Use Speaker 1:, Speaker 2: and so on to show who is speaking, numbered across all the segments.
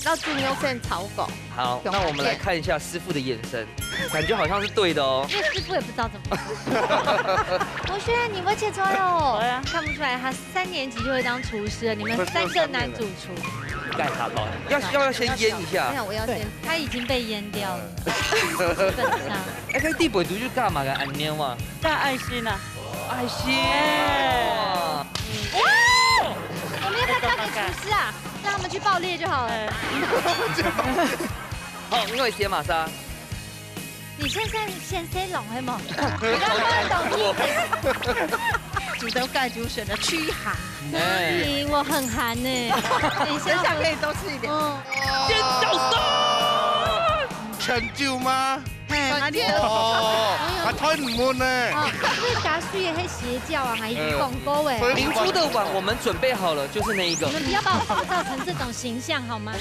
Speaker 1: 到猪牛肾炒狗。
Speaker 2: 好，那我们来看一下师傅的眼神，感觉好像是对的哦。
Speaker 3: 因为师傅也不知道怎么做。同学，你会切菜哦？看不出来，他3年级就会当厨师了。你们3个男主厨。
Speaker 2: 盖他了，要先腌一下。
Speaker 3: 没有，我要先。他已经被腌掉了，基本上。
Speaker 2: 哎，佢啲背肚要加埋嘅按钮啊，
Speaker 4: 加爱心啊，
Speaker 2: 爱心。
Speaker 3: 我们要不要交给厨师啊？让他们去爆裂就好了。
Speaker 2: 好，因为写玛莎。
Speaker 3: 你现在先 say 龙黑吗？我刚刚懂
Speaker 4: 主都盖主选的驱寒。
Speaker 3: 哎，我很寒呢。等一
Speaker 4: 下可以多吃一点。
Speaker 2: 尖叫声，
Speaker 5: 成就吗？
Speaker 1: 哦，
Speaker 5: 推唔滿呢？
Speaker 3: 因为达叔也是邪教啊，还一直广告哎。
Speaker 2: 明珠的碗我们准备好了，就是那一个。
Speaker 3: 你们不要把我塑造成这种形象好吗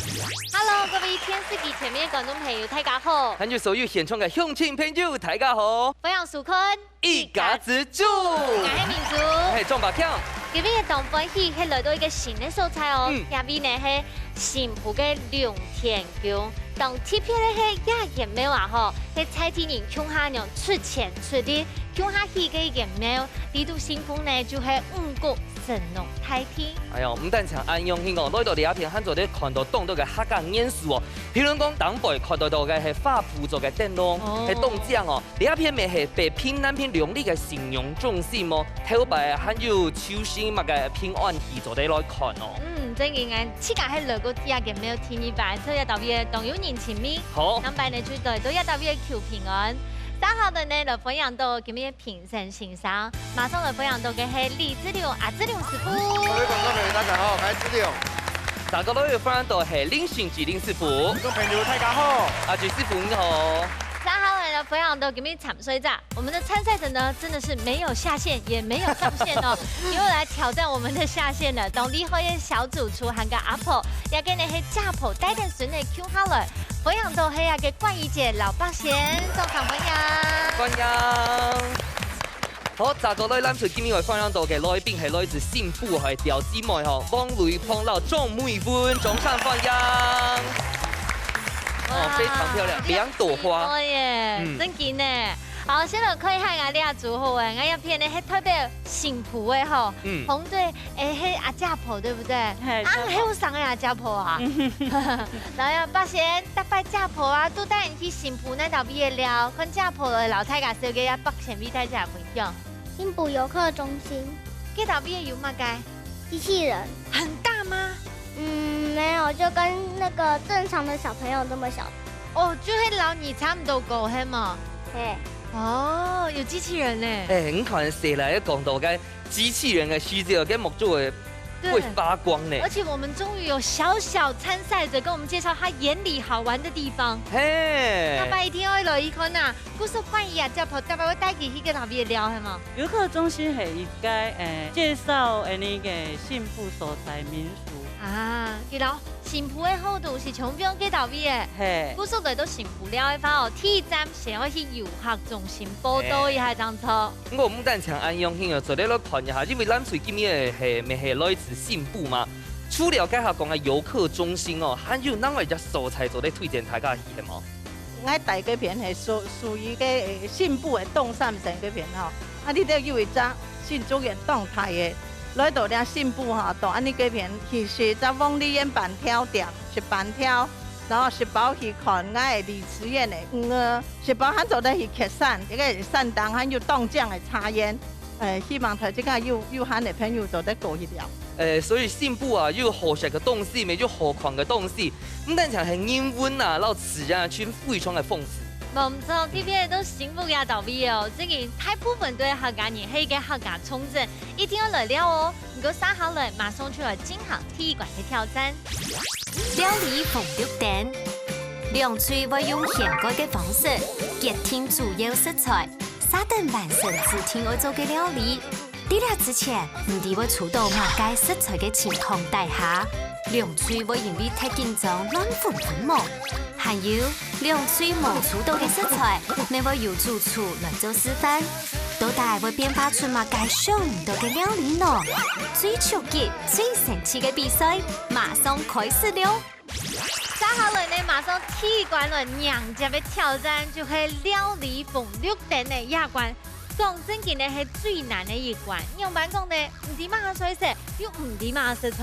Speaker 3: ？Hello， 各位天视机前面的观众朋友，大家好。
Speaker 2: 跟住所有現場嘅鄉親朋友，大家好。
Speaker 3: 我係蘇坤，
Speaker 2: 一家之主。
Speaker 3: 我係民族。
Speaker 2: 係莊百強。
Speaker 3: 今日嘅當歡喜係來到一個新嘅素材哦，入邊呢係新埔嘅龍田宮。當貼片咧係也也沒有啊吼，係蔡天人鄉下娘出錢出力，鄉下起嘅也沒有，呢度新埔呢就係五谷神農太天。
Speaker 2: 哎呀，唔單止安用興哦，來到呢一片，咱就咧看到當到嘅客家演術哦。譬如講東北看到嘅係花圃做嘅燈籠，係凍匠哦。呢一片咪係被偏南片兩地嘅形容中心哦，頭擺還有秋心物嘅偏安氣做啲來看哦。
Speaker 3: 正經嘅，此間係來個也嘅沒有天意版，所以特別當有人情味。
Speaker 2: 好，
Speaker 3: 咁拜你最對都一特別求平安。三號的呢，來分享到今日評審欣賞，馬上來分享到嘅係李志龍阿志龍師傅。
Speaker 5: 各位觀眾朋友大家好，我係志龍。
Speaker 2: 大家都要分享到係林迅吉林師傅。
Speaker 5: 觀眾朋友大家好，
Speaker 2: 阿吉師傅你好。
Speaker 3: 3號來分享到今日慘水炸，我們的參賽者呢，真的是沒有下線，也沒有上線哦，又來挑戰我們的下線了。當厲害嘅小主廚韓個阿婆，也跟你係家婆帶點水嚟 Q 下來，分享到係嘅冠儀姐老八仙，送上分享。
Speaker 2: 歡迎。好，大家都咱隨今日會分享到嘅來賓係來自新埔係調姊妹嗬，王雷碰到莊美芬，掌聲歡迎。哦，非常漂亮，2朵花。
Speaker 3: 哦耶，真勁呢！好，先來看一下我哋阿組合誒，我一片呢係特別新埔嘅吼，紅隊係阿家婆對不對？係。啊，係有上嘅阿家婆啊。然後八仙搭拜家婆啊，都帶人去新埔那度邊聊，跟家婆嘅老太家小嘅阿八仙俾大家分享。
Speaker 6: 新埔遊客中心，
Speaker 3: 嗰度邊有乜嘅？
Speaker 6: 機器人。
Speaker 3: 很大嗎？
Speaker 6: 沒有，就跟那個正常的小朋友這麼小。
Speaker 3: 哦，就係老你差唔多高係嘛？
Speaker 6: 對。
Speaker 3: 哦，有機器人呢。
Speaker 2: 誒，我看誰來講到嘅機器人嘅時節，嘅目睭會發光呢。
Speaker 3: 而且我們終於有小小參賽者跟我們介紹他眼裡好玩的地方。
Speaker 2: 嘿。
Speaker 3: 那白天我來一看啊，故事關於啊，接婆大伯會帶佢去跟他哋聊係嘛？
Speaker 4: 遊客中心係應該介紹那個新埔所在民俗。
Speaker 3: 啊，記到新埔嘅好處是從邊幾度邊嘅，故事來到新埔了嘅話哦，第一站先要去遊客中心報到一下張車。
Speaker 2: 我唔單請安用興啊，做啲嚟看一下，因為咱隨今日係咪係來自新埔嘛？除了介下講嘅遊客中心哦，還有另外一隻素材做啲推薦大家去係冇？
Speaker 4: 我大嗰片係屬於嘅新埔嘅東山城嗰片吼，啊你都有一隻新竹嘅動態嘅。來到咧新埔哈，到安尼嗰邊其實就往里園板條店食板條，然後食飽去看我嘅李慈園嘅魚，食飽還做得去客棧，一個山東還有凍醬嘅茶園，希望佢即個有閒嘅朋友做得過去了。
Speaker 2: 所以新埔啊，有好食嘅東西，咪有好看嘅東西，唔單止係人文啊，然後自然圈非常嘅豐富。
Speaker 3: 冇錯，呢邊都幸福嘅道理哦，這個大部分都係客家人，係嘅客家重鎮，一定要來了哦。如果3號來，馬上出來金行體育館去挑戰。
Speaker 7: 料理逢綠燈，兩廚會用現改嘅方式，結添主要食材，沙等完成自天愛做嘅料理。喺呢之前，唔啲會觸到馬街食材嘅情況底下，兩廚會因為太緊張亂分毛。還有兩水冇觸到嘅食材，你會由主廚來做示範，到底會變化出馬街上唔到嘅料理呢？最超級、最神奇嘅比賽馬上開始了！
Speaker 3: 接下來呢，馬上第一關了，娘家的挑戰就係料理鳳綠燈的亞關。講真嘅呢係最難的一關，用白講呢唔點馬水食，又唔點馬食出。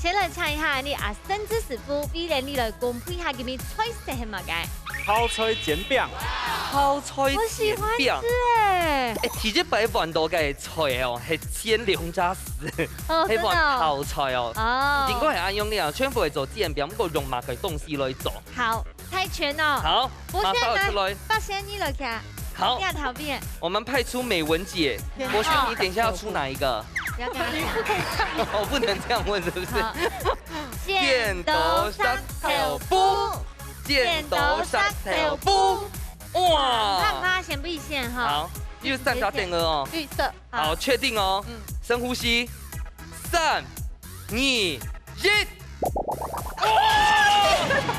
Speaker 3: 先來請一下你阿森之師傅，俾你來公配下佢哋菜式係乜嘅？
Speaker 1: 烤脆煎餅，
Speaker 2: 烤菜
Speaker 3: 我喜歡吃
Speaker 2: 餅。
Speaker 3: 哎，
Speaker 2: 其實擺飯多嘅菜哦，係煎兩家絲，係飯泡菜哦。
Speaker 3: 哦，
Speaker 2: 應該係啱用呢，全部係做煎餅，不過用埋佢東西來做。
Speaker 3: 好，太全哦。
Speaker 2: 好，馬上出來。
Speaker 3: 八仙你來看。
Speaker 2: 好，
Speaker 3: 第二條邊。
Speaker 2: 我們派出美文姐，博軒，你等一下要出哪一個？
Speaker 3: 不要跟他講。
Speaker 2: 我不能這樣問，是不是？
Speaker 3: 剪刀石頭布，
Speaker 2: 剪刀石頭布，哇！
Speaker 3: 怕不怕？先不先哈？
Speaker 2: 好，又是三角點額哦。
Speaker 3: 綠色。
Speaker 2: 好，確定哦。深呼吸，3、2、1。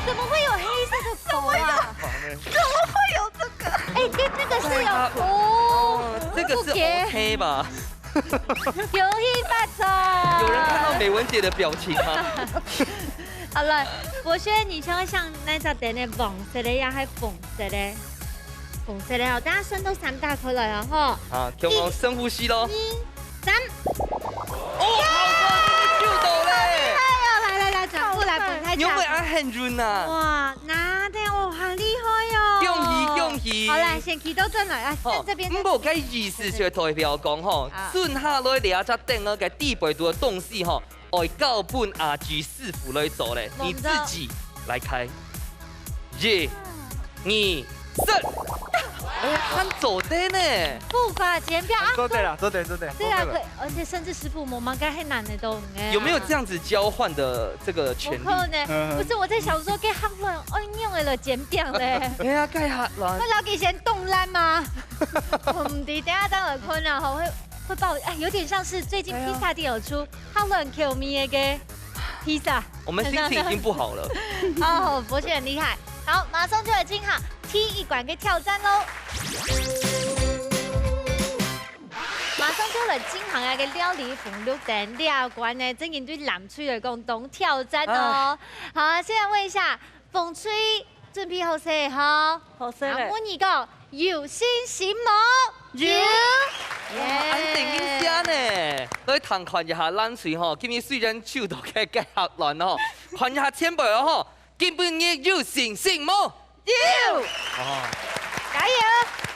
Speaker 3: 怎麼會有黑色的狗啊？怎麼會有這個？哎，跟那個是有哦，
Speaker 2: 這個是 OK 吧？
Speaker 3: 有一發財。
Speaker 2: 有人看到美文姐的表情嗎？
Speaker 3: 好了，博軒，你想像那隻店呢，黃色的呀，還紅色的？紅色的哦，大家손都散大開來啊，哈。
Speaker 2: 好，給我們深呼吸咯。
Speaker 3: 1、3。
Speaker 2: 哦，好高，救到嘞！
Speaker 3: 來，轉過來，本太
Speaker 2: 你會唔會按很潤啊？
Speaker 3: 哇，拿的哦，很厲害哦！
Speaker 2: 恭喜！
Speaker 3: 好啦，先祈禱進來啊，這邊。
Speaker 2: 唔好嘅意思就代表講吼，順下來你一隻店嗰個地背度嘅東西吼，愛交本阿住師傅來做咧，你自己來開。1、2、3。哎呀，很走的呢。
Speaker 3: 步伐簡表啊。
Speaker 1: 做對了，做對。
Speaker 3: 對啊，可而且甚至師傅我們該很難的都哎。
Speaker 2: 有沒有這樣子交換的這個權利？
Speaker 3: 不是，我在想說，給客人哎用了簡表咧。
Speaker 2: 哎呀，該客人。
Speaker 3: 我老給先凍爛嗎？唔知等下等下困啊，會爆，哎，有點像是最近披薩店有出客人 Q 咪嘅披薩。
Speaker 2: 我們心情已經不好了。
Speaker 3: 哦，博士很厲害。好，馬上就來進行第一關嘅挑戰嘍！馬上就來進行一個料理鳳綠燈第二關呢，真係對南區嚟講當挑戰哦。好，現在問一下鳳翠準備好勢好？
Speaker 4: 好勢咧。
Speaker 3: 問一個有信心冇？有。
Speaker 2: 安定應聲呢，來談看一下冷水吼，今日雖然手到嘅計客亂吼，看一下前輩吼，基本嘅有信心冇？
Speaker 3: 有。
Speaker 2: 哦，
Speaker 3: 加油！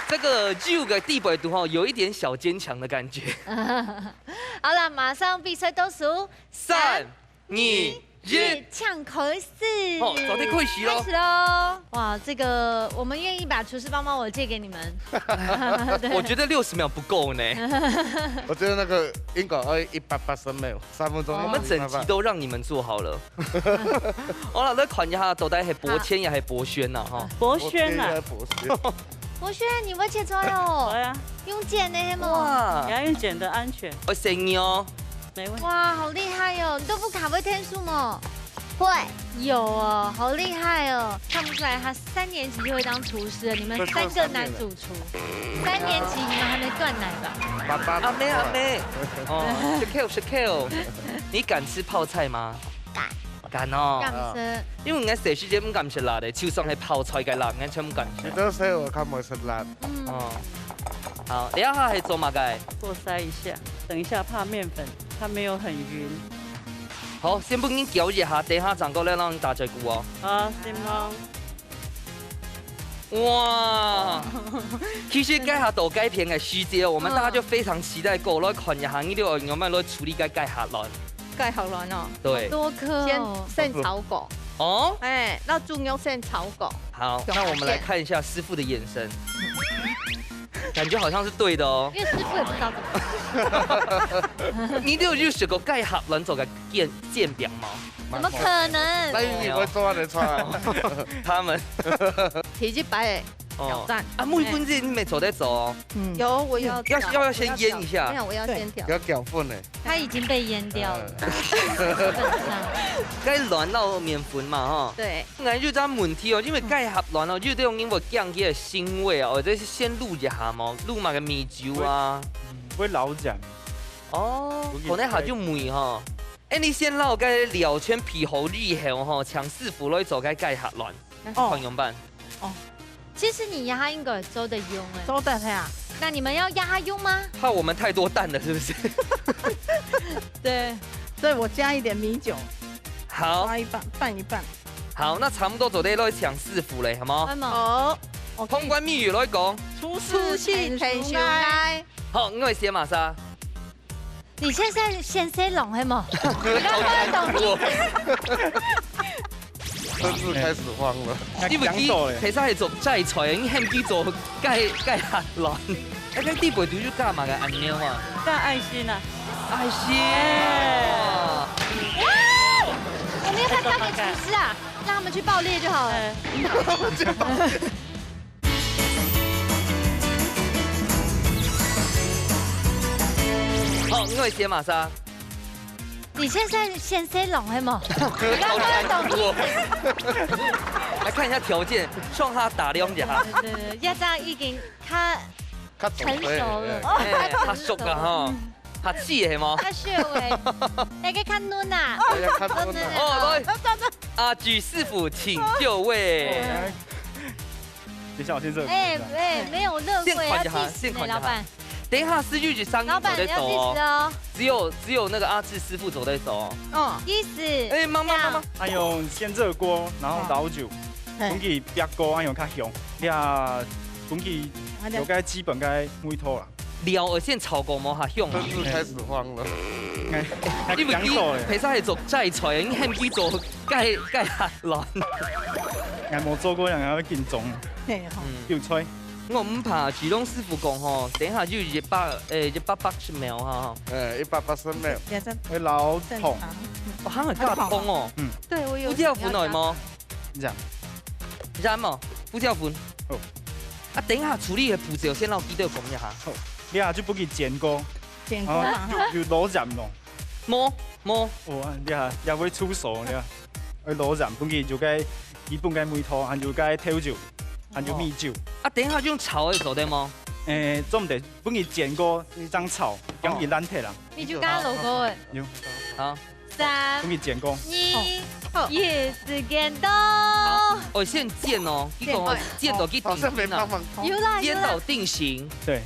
Speaker 2: 這個有嘅地背度吼，有一點小堅強的感覺。
Speaker 3: 好了，馬上必須倒數
Speaker 2: 3、2、1，
Speaker 3: 搶口試。
Speaker 2: 哦，早點開始咯。
Speaker 3: 開始嘍！哇，這個我們願意把廚師幫忙我借給你們。
Speaker 2: 我覺得60秒不夠呢。
Speaker 5: 我覺得那個應該要180秒，3分鐘。
Speaker 2: 我們整集都讓你們做好了。好了，再看一下到底係博謙也係博軒呐？哈，
Speaker 4: 博軒啊，
Speaker 3: 博軒，你會切菜哦？
Speaker 4: 對啊，
Speaker 3: 用剪的係嗎？
Speaker 2: 哇
Speaker 4: 你要用剪的安全，
Speaker 2: 我聲音哦。
Speaker 4: 沒問題。
Speaker 3: 哇，好厲害哦！你都不卡位天數嗎？
Speaker 6: 會。
Speaker 3: 有哦，好厲害哦！看不出來他3年級就會當廚師了。你們3個男主廚，3年級你們還沒斷奶吧？
Speaker 2: 阿妹，哦 ，Shakil，你敢吃泡菜嗎？敢哦。
Speaker 3: 敢食。
Speaker 2: 因為我食時間唔敢食辣的，就算係泡菜嘅辣，我全唔敢食。
Speaker 5: 你都說我看冇食辣。
Speaker 2: 哦。好，你要下係做乜嘅？
Speaker 4: 過篩一下，等一下怕麵粉它沒有很暈。
Speaker 2: 好，先幫你攪一下，等下長過來讓你打隻鼓哦。
Speaker 4: 好，先咯。
Speaker 2: 哇！其實蓋下豆蓋片嘅細節，我們大家就非常期待過來看一下，呢啲我們來處理嘅蓋下來。
Speaker 8: 蓋好卵哦，
Speaker 2: 對。
Speaker 3: 多顆
Speaker 8: 先炒過，
Speaker 2: 哦。
Speaker 8: 哎，那豬肉先炒過。
Speaker 2: 好，那我們來看一下師傅的眼神。感覺好像是對的哦。
Speaker 3: 因為師傅也不知道怎麼。
Speaker 2: 你都有食過蓋下卵做嘅煎餅嗎？
Speaker 3: 怎麼可能？
Speaker 5: 那你會做的菜？
Speaker 2: 他們。
Speaker 8: 體積擺挑戰。
Speaker 2: 啊，每分鐘你沒做得做哦。
Speaker 8: 有，我要
Speaker 2: 先醃一下。
Speaker 8: 沒有，我要先調。
Speaker 5: 要攪粉呢。
Speaker 3: 它已經被醃掉了。基本上。
Speaker 2: 該亂到麵粉嘛，哈。
Speaker 8: 對。
Speaker 2: 我就這問題哦，因為蓋下卵哦，就這種因為降啲嘅腥味啊，或者是先滷一下嘛，滷埋個米酒啊。
Speaker 1: 會老蔣。
Speaker 2: 哦，可能下就梅哈。哎，你先捞个料圈皮厚以後吼，搶師傅來做個蓋下亂，朋友們。
Speaker 3: 其实你压应该周的用哎，
Speaker 4: 周的呀。
Speaker 3: 那你们要压它用吗？
Speaker 2: 怕我們太多蛋了，是不是？
Speaker 3: 对，
Speaker 4: 所以我加一点米酒，
Speaker 2: 好，
Speaker 4: 加一半，拌一拌。
Speaker 2: 好，那差不多做啲來搶師傅咧，好冇？
Speaker 4: 好，
Speaker 2: 通關密語來講。
Speaker 4: 出戲成熟愛。
Speaker 2: 好，我係寫瑪莎。
Speaker 3: 你现在先塞龙係冇？
Speaker 5: 真是開始慌了。
Speaker 2: 因為佢其實係做齋菜，已經輕啲做雞下卵。一間啲背對住加埋嘅按鈕啊。
Speaker 4: 加愛心啊！
Speaker 2: 愛心。
Speaker 3: 我们要不要交给厨师啊？让他们去爆裂就好了。
Speaker 2: 好，我係寫瑪莎。
Speaker 3: 你现在先塞龙係冇？
Speaker 2: 來看一下條件，向他打量一下。
Speaker 3: 對，一陣已經較成熟了，
Speaker 2: 較熟啊哈，較似係冇？
Speaker 3: 較血味，你嘅較嫩啊！
Speaker 2: 哦，來，阿舉師傅請就位。
Speaker 1: 等一下，我先熱。
Speaker 3: 沒有熱過，要計時呢，老闆。
Speaker 2: 等一下，師傅就上走在走
Speaker 3: 哦。
Speaker 2: 只有那個阿志師傅走在走。
Speaker 3: 哦，意思。
Speaker 2: 哎，媽。
Speaker 1: 按用先熱鍋，然後倒酒，本期煸鍋按用較香，你啊本期有該基本該每套啦。
Speaker 2: 料而先炒過冇下香。
Speaker 5: 真是開始慌了。
Speaker 2: 因為啲其實係做齋菜，已經輕啲做雞下卵。
Speaker 1: 我冇做過，人家會緊張。要吹。
Speaker 2: 我唔怕，徐東師傅講吼，等下就180秒哈。
Speaker 5: 180秒。
Speaker 1: 會老痛。
Speaker 2: 我肯係加痛哦。嗯。
Speaker 3: 對，我有。
Speaker 2: 呼叫款來冇？
Speaker 1: 染
Speaker 2: 冇，呼叫款。
Speaker 1: 好。
Speaker 2: 啊，等下處理嘅步驟先讓記得講一下。
Speaker 1: 好。你啊就不給煎鍋。
Speaker 4: 煎鍋啦。
Speaker 1: 要攞染咯。
Speaker 2: 冇。
Speaker 1: 哦，你啊也會出手，你啊，要攞染，本期就該基本該每套，還就該調酒。還有米酒
Speaker 2: 啊，等一下用炒的做得嗎？
Speaker 1: 做唔得，本期煎鍋呢張炒，咁易爛鐵啦。
Speaker 3: 米酒加落過誒。
Speaker 1: 有。
Speaker 2: 好。
Speaker 3: 3、
Speaker 1: 本期煎鍋。
Speaker 3: 2，也是煎到。
Speaker 2: 哦，先煎哦，煎到佢定型啦。
Speaker 3: 有啦。
Speaker 2: 煎到定型。
Speaker 1: 對。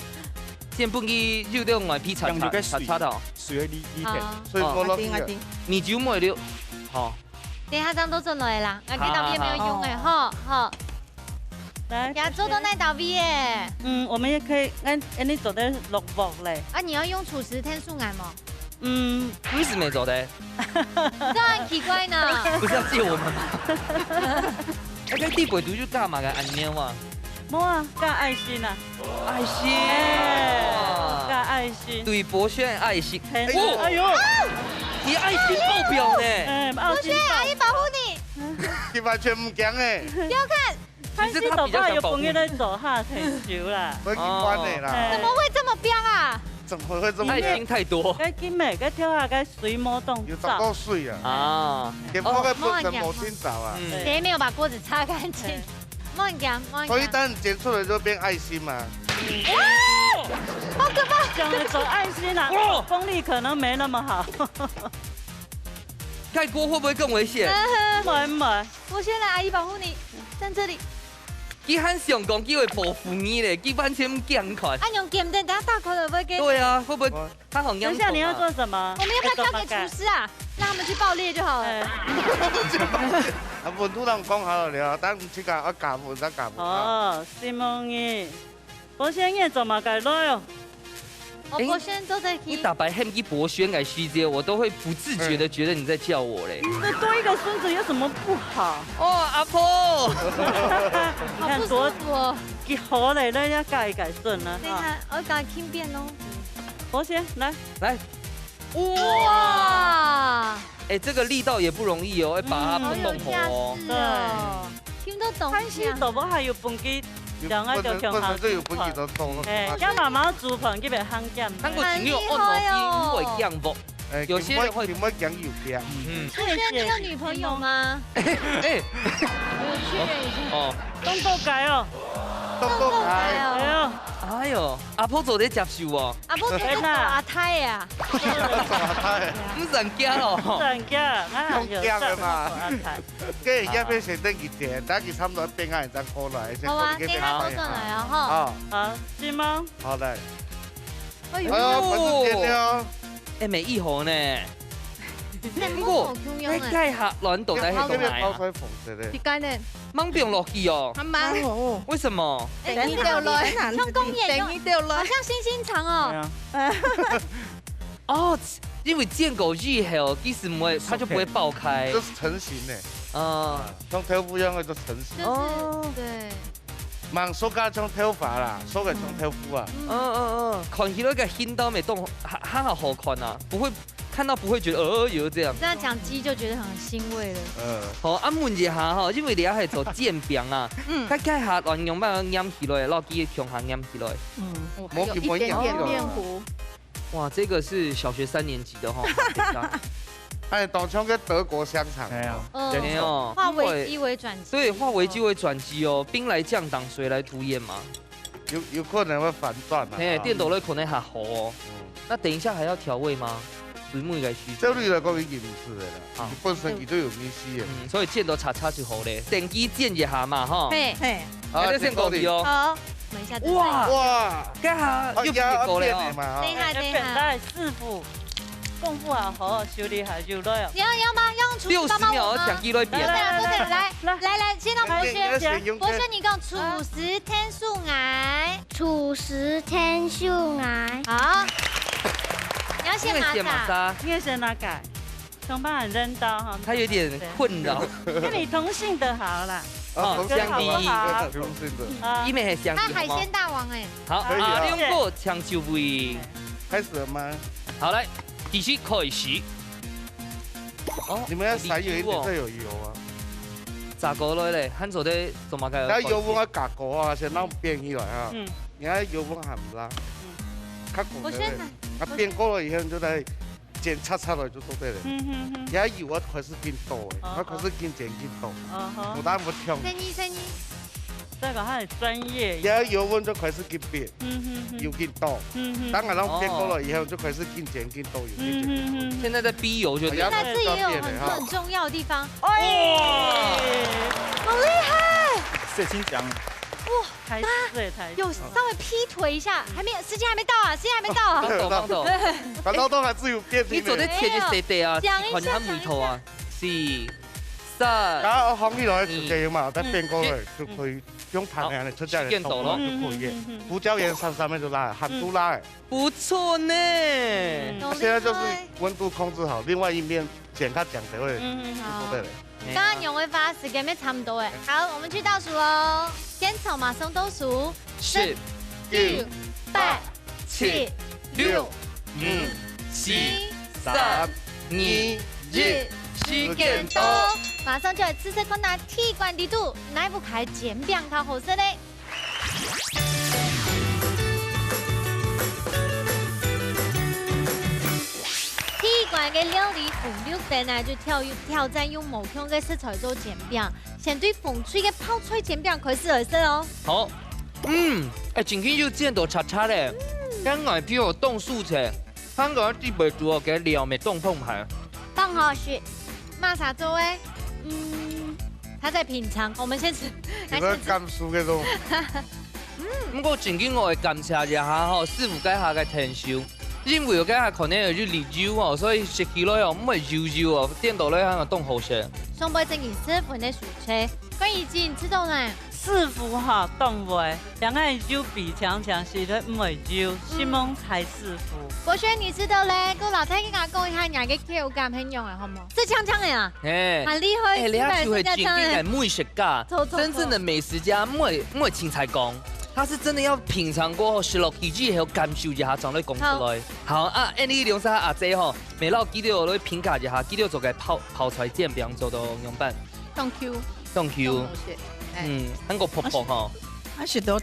Speaker 2: 先本期就用外皮炒頭。
Speaker 1: 水啲鐵。
Speaker 5: 所以過落去。
Speaker 2: 米酒冇了。好。
Speaker 3: 等下張都做落嚟啦，我見到也沒有用誒，好。
Speaker 4: 來，
Speaker 3: 亞洲都那道 V 耶。
Speaker 4: 我們也可以按你做的落薄嘞。
Speaker 3: 啊，你要用廚師天數眼嗎？
Speaker 2: 為什麼做的？
Speaker 3: 這很奇怪呢。
Speaker 2: 不是要借我們嗎？那個地背對就加埋個按鈕啊。
Speaker 4: 冇啊，加愛心啊。
Speaker 2: 愛心。
Speaker 4: 加愛心。
Speaker 2: 對博軒愛心。
Speaker 4: 哎呦，
Speaker 2: 你愛心爆表呢。
Speaker 3: 博軒，阿姨保護你。
Speaker 5: 你完全唔驚誒。
Speaker 3: 不要看。
Speaker 2: 其實他比較想保護。
Speaker 4: 走下退休啦。
Speaker 5: 會喜歡的啦。
Speaker 3: 怎麼會這麼彪啊？
Speaker 5: 怎麼會這麼？
Speaker 2: 愛心太多。
Speaker 4: 該緊咩？該跳下該水魔動
Speaker 5: 有找夠水啊！
Speaker 2: 啊，
Speaker 5: 給摸個本身冇清早啊。
Speaker 3: 誰沒有把鍋子擦乾淨？莫講，
Speaker 5: 所以當你煎出來就變愛心嘛。
Speaker 3: 哇！好可怕！
Speaker 4: 講的走愛心啊，功力可能沒那麼好。
Speaker 2: 蓋鍋會不會更危險？
Speaker 4: 唔會。
Speaker 3: 我先來，阿姨保護你，在這裡。
Speaker 2: 佢很想講機會保護你咧，佢完全唔驚快。
Speaker 3: 按用劍的，等下大口的會給。
Speaker 2: 對啊，會不會他好
Speaker 4: 等下你要做什麼？
Speaker 3: 我們要不要交給廚師啊？讓他們去爆裂就好了。
Speaker 5: 啊，本土人講好了，等去甲我教門再教門。
Speaker 4: 哦，西蒙伊，博軒也做嘛該來哦。
Speaker 3: 我博軒都在。
Speaker 2: 你打白黑一博軒改虛姐，我都會不自覺的覺得你在叫我嘞。
Speaker 4: 這多一個孫子有什麼不好？
Speaker 2: 哦，阿婆，
Speaker 4: 你看多幾好嘞，那要改順了。
Speaker 3: 等下，我改輕便哦。
Speaker 4: 博軒來。
Speaker 3: 哇！
Speaker 2: 哎，這個力道也不容易哦，要把它碰動火哦。
Speaker 3: 對，聽得懂。
Speaker 4: 看戲都不還有本機。兩個就強行
Speaker 5: 煮飯，
Speaker 4: 加媽媽煮飯佢咪慳減。
Speaker 2: 韓國朋友按摩會降不？有些人會
Speaker 5: 點會講油嘅？
Speaker 3: 博軒，你有女朋友嗎？我確認一下。
Speaker 2: 哦，
Speaker 4: 動作改哦，
Speaker 5: 動作改
Speaker 2: 哎哎呦，阿婆做得接受哦。
Speaker 3: 阿婆做阿太呀，
Speaker 5: 做阿太，
Speaker 2: 唔人驚咯。
Speaker 4: 人家，
Speaker 5: 用姜的嘛。跟人家变成等几天，等佢差唔多变啱，再過來。
Speaker 3: 好啊，给他多转来啊哈。
Speaker 4: 好，是嗎？
Speaker 5: 好嘞。
Speaker 3: 哎呦，
Speaker 5: 粉絲見了。
Speaker 2: 誒，未意好呢。
Speaker 3: 不過，
Speaker 2: 你計下卵到底係
Speaker 5: 這邊
Speaker 2: 做咩啊？
Speaker 5: 包出來縫的咧。
Speaker 8: 點解呢？
Speaker 2: 掹不用落去哦。
Speaker 8: 阿媽，
Speaker 2: 為什麼？
Speaker 3: 等一掉落，用公演用，好像星星腸哦。
Speaker 2: 哦，因為建狗以後其實唔會，它就不會爆開。
Speaker 5: 這是成型的。像豆腐一樣，就成型。
Speaker 3: 哦，對。
Speaker 5: 忙手架像豆腐啦，手架像豆腐啊。
Speaker 2: 看起來個hình都沒動，還好看啊，不會看到不會覺得有這樣。
Speaker 3: 這樣講雞就覺得很欣慰了。
Speaker 2: 好，啊問一下吼，因為你係做煎餅啊，佢計下亂用乜醃起來，攞幾強行醃起來。
Speaker 5: 有一點點
Speaker 8: 面糊。
Speaker 2: 哇，這個是小學3年級的哈。
Speaker 5: 哎，當像個德國香腸。
Speaker 2: 沒有。
Speaker 3: 化危機為轉機。
Speaker 2: 對，化危機為轉機哦，兵來將擋，水來土掩嘛。
Speaker 5: 有可能會反轉啊。
Speaker 2: 嘿，電腦咧可能還好哦。那等一下還要調味嗎？水母應該需。
Speaker 5: 這類來講已經唔是的啦，本身佢都有米絲嘅。
Speaker 2: 所以煎到叉叉就好咧。電機煎一下嘛，哈。
Speaker 3: 嘿，
Speaker 2: 啊，你先講啲哦。
Speaker 3: 好，等一下。
Speaker 5: 哇，
Speaker 2: 家下又變過咧哦。
Speaker 3: 等一下，等一下。
Speaker 4: 師傅。功夫啊，好，修理好就來了。
Speaker 3: 要嗎？用廚師幫忙我嗎？60
Speaker 2: 秒講幾多遍？
Speaker 3: 來，先讓博軒。博軒，你講廚師天數癌。
Speaker 6: 廚師天數癌。
Speaker 3: 好。你要先麻
Speaker 4: 莎。你要先哪改？從幫人扔刀哈。
Speaker 2: 他有點困擾。
Speaker 4: 跟你同姓的好啦。
Speaker 2: 香豬。
Speaker 5: 同姓的。
Speaker 2: 因為係香豬。
Speaker 3: 他海鮮大王哎。
Speaker 2: 好，阿兩個搶救位。
Speaker 5: 開始了嗎？
Speaker 2: 好，來。繼續開始。
Speaker 5: 哦，你們要撒油一點，這有油啊。
Speaker 2: 炸過來咧，หั่做啲做乜嘅？
Speaker 5: 而家油溫要加高啊，先讓變起來啊。而家油溫還唔拉，較高啲。啊變高了以後就來剪叉叉來就做得了。而家油啊開始變多嘅，我開始變剪變多，唔單唔跳。
Speaker 3: 生意。
Speaker 4: 這個係專業。
Speaker 5: 而家油溫就開始變，油變多。當然讓變高了以後就開始剪多油。
Speaker 2: 現在在逼油就。
Speaker 3: 但是也有很重要的地方。哎，好厲害！
Speaker 1: 水晶獎。
Speaker 3: 哇，有稍微劈腿一下，還沒有時間還沒到啊，時間還沒到啊。
Speaker 2: 幫手。
Speaker 5: 反正都還是有變。
Speaker 2: 你昨天貼住誰地啊？
Speaker 3: 講一下。
Speaker 2: 眉頭啊，4、3。
Speaker 5: 然後放起來就這樣嘛，再變高了就可以。用糖嚟出家人動咯，就可以嘅。胡椒鹽上面就拉，含都拉。
Speaker 2: 不錯呢。
Speaker 5: 現在就是溫度控制好，另外一面剪它講的會就對了。
Speaker 3: 剛剛用會發時間沒差不多誒。好，我們去倒數哦。先從馬松倒數
Speaker 2: 10、
Speaker 3: 9、8、7、6、
Speaker 2: 5、4、3、2、1，時間到。
Speaker 3: 馬上就係知識困難鐵管地圖，乃不開煎餅較好食咧。鐵管嘅料理紅綠燈呢，就挑戰用某種嘅食材做煎餅，先對風吹嘅泡脆煎餅開始而食哦。
Speaker 2: 好，今天要煎到叉叉咧，剛才俾我凍素菜，香港啲背煮嘅料咪凍澎湃。
Speaker 3: 放好食，馬啥做誒？他在品嘗，我們先吃。
Speaker 5: 你個甘薯嘅都。
Speaker 2: 不過前幾我會感謝一下吼，師傅家下嘅甜手，因為我家下可能有啲熱油哦，所以食起來哦唔係油油哦，電到咧喺度凍好食。
Speaker 3: 上輩正言師傅嘅薯菜，關於煎知道呢？
Speaker 4: 師傅哈凍袂，兩個油比強是咧唔會油，西蒙才師傅。
Speaker 3: 博軒，你知道咧？個老太跟我講一下，人嘅口感很用嘅，好唔好？是鏘鏘嘅啊，很厲害。
Speaker 2: 你睇就係真正嘅美食家，真正的美食家唔會青菜講，他是真的要品嘗過後食落去之後感受一下，再來講出來。好啊，你兩隻阿姐吼，未撈幾條來評價一下，幾條做嘅泡菜煎餅做到樣板。
Speaker 8: 凍
Speaker 2: Q。很個泡泡吼。
Speaker 4: 我食到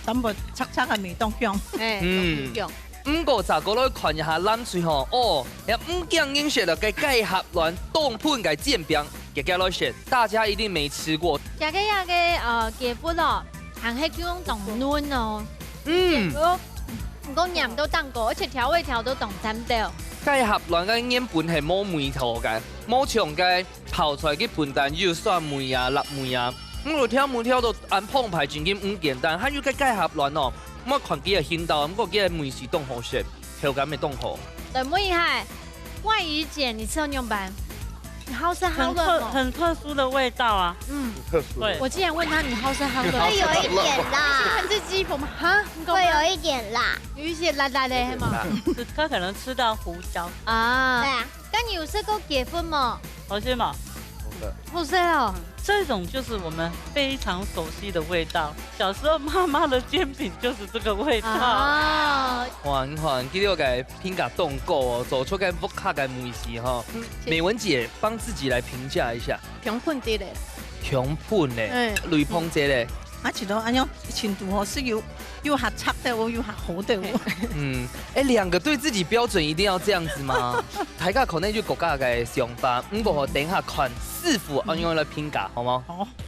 Speaker 4: 淡薄脆脆嘅味道香。
Speaker 2: 不過咋個來看一下冷水吼，有五樣飲食的嘅計合亂凍盤嘅煎餅，嘅嘅來食，大家一定沒吃過。
Speaker 3: 這個嘅嘅布咯，還係叫凍嫩哦，唔講鹽都當過，而且調味調都當沾到。
Speaker 2: 介合卵嘅煙本係冇梅頭嘅，冇長嘅泡出來嘅盆蛋要蒜梅啊、辣梅啊，咁我挑冇挑到按澎湃進去唔簡單，還有個介合卵哦，我看幾個牽到，咁個幾個梅是凍好食，口感咪凍好。
Speaker 3: 對，梅海，外語姐，你吃到牛板，你好吃好冷
Speaker 9: 很特殊的味道啊。
Speaker 5: 特殊。
Speaker 9: 对，
Speaker 3: 我竟然問他你好吃好冷，
Speaker 6: 會有一點辣，
Speaker 3: 是雞粉嗎？哈，
Speaker 6: 會有一點辣，
Speaker 3: 有一些辣辣的，係嘛？
Speaker 9: 他可能吃到胡椒。
Speaker 3: 啊，
Speaker 6: 對啊，
Speaker 3: 咁你有食過雞粉嗎？
Speaker 9: 好吃嘛？
Speaker 3: 好食哦。
Speaker 9: 这種就是我們非常熟悉的味道。小時候媽媽的煎餅就是這個味道。
Speaker 3: 啊，
Speaker 2: 哇，你看，呢個嘅偏價凍糕哦，做出嘅複刻嘅美食哈。美文姐幫自己來評價一下。
Speaker 8: 香噴啲咧，
Speaker 2: 香噴咧，雷碰姐咧。
Speaker 4: 一道安樣程度哦是有下插的哦，有下好的哦。
Speaker 2: 兩個對自己標準一定要這樣子嗎？大家可能就國家嘅想法，我等下看師傅按樣來評價，好嗎？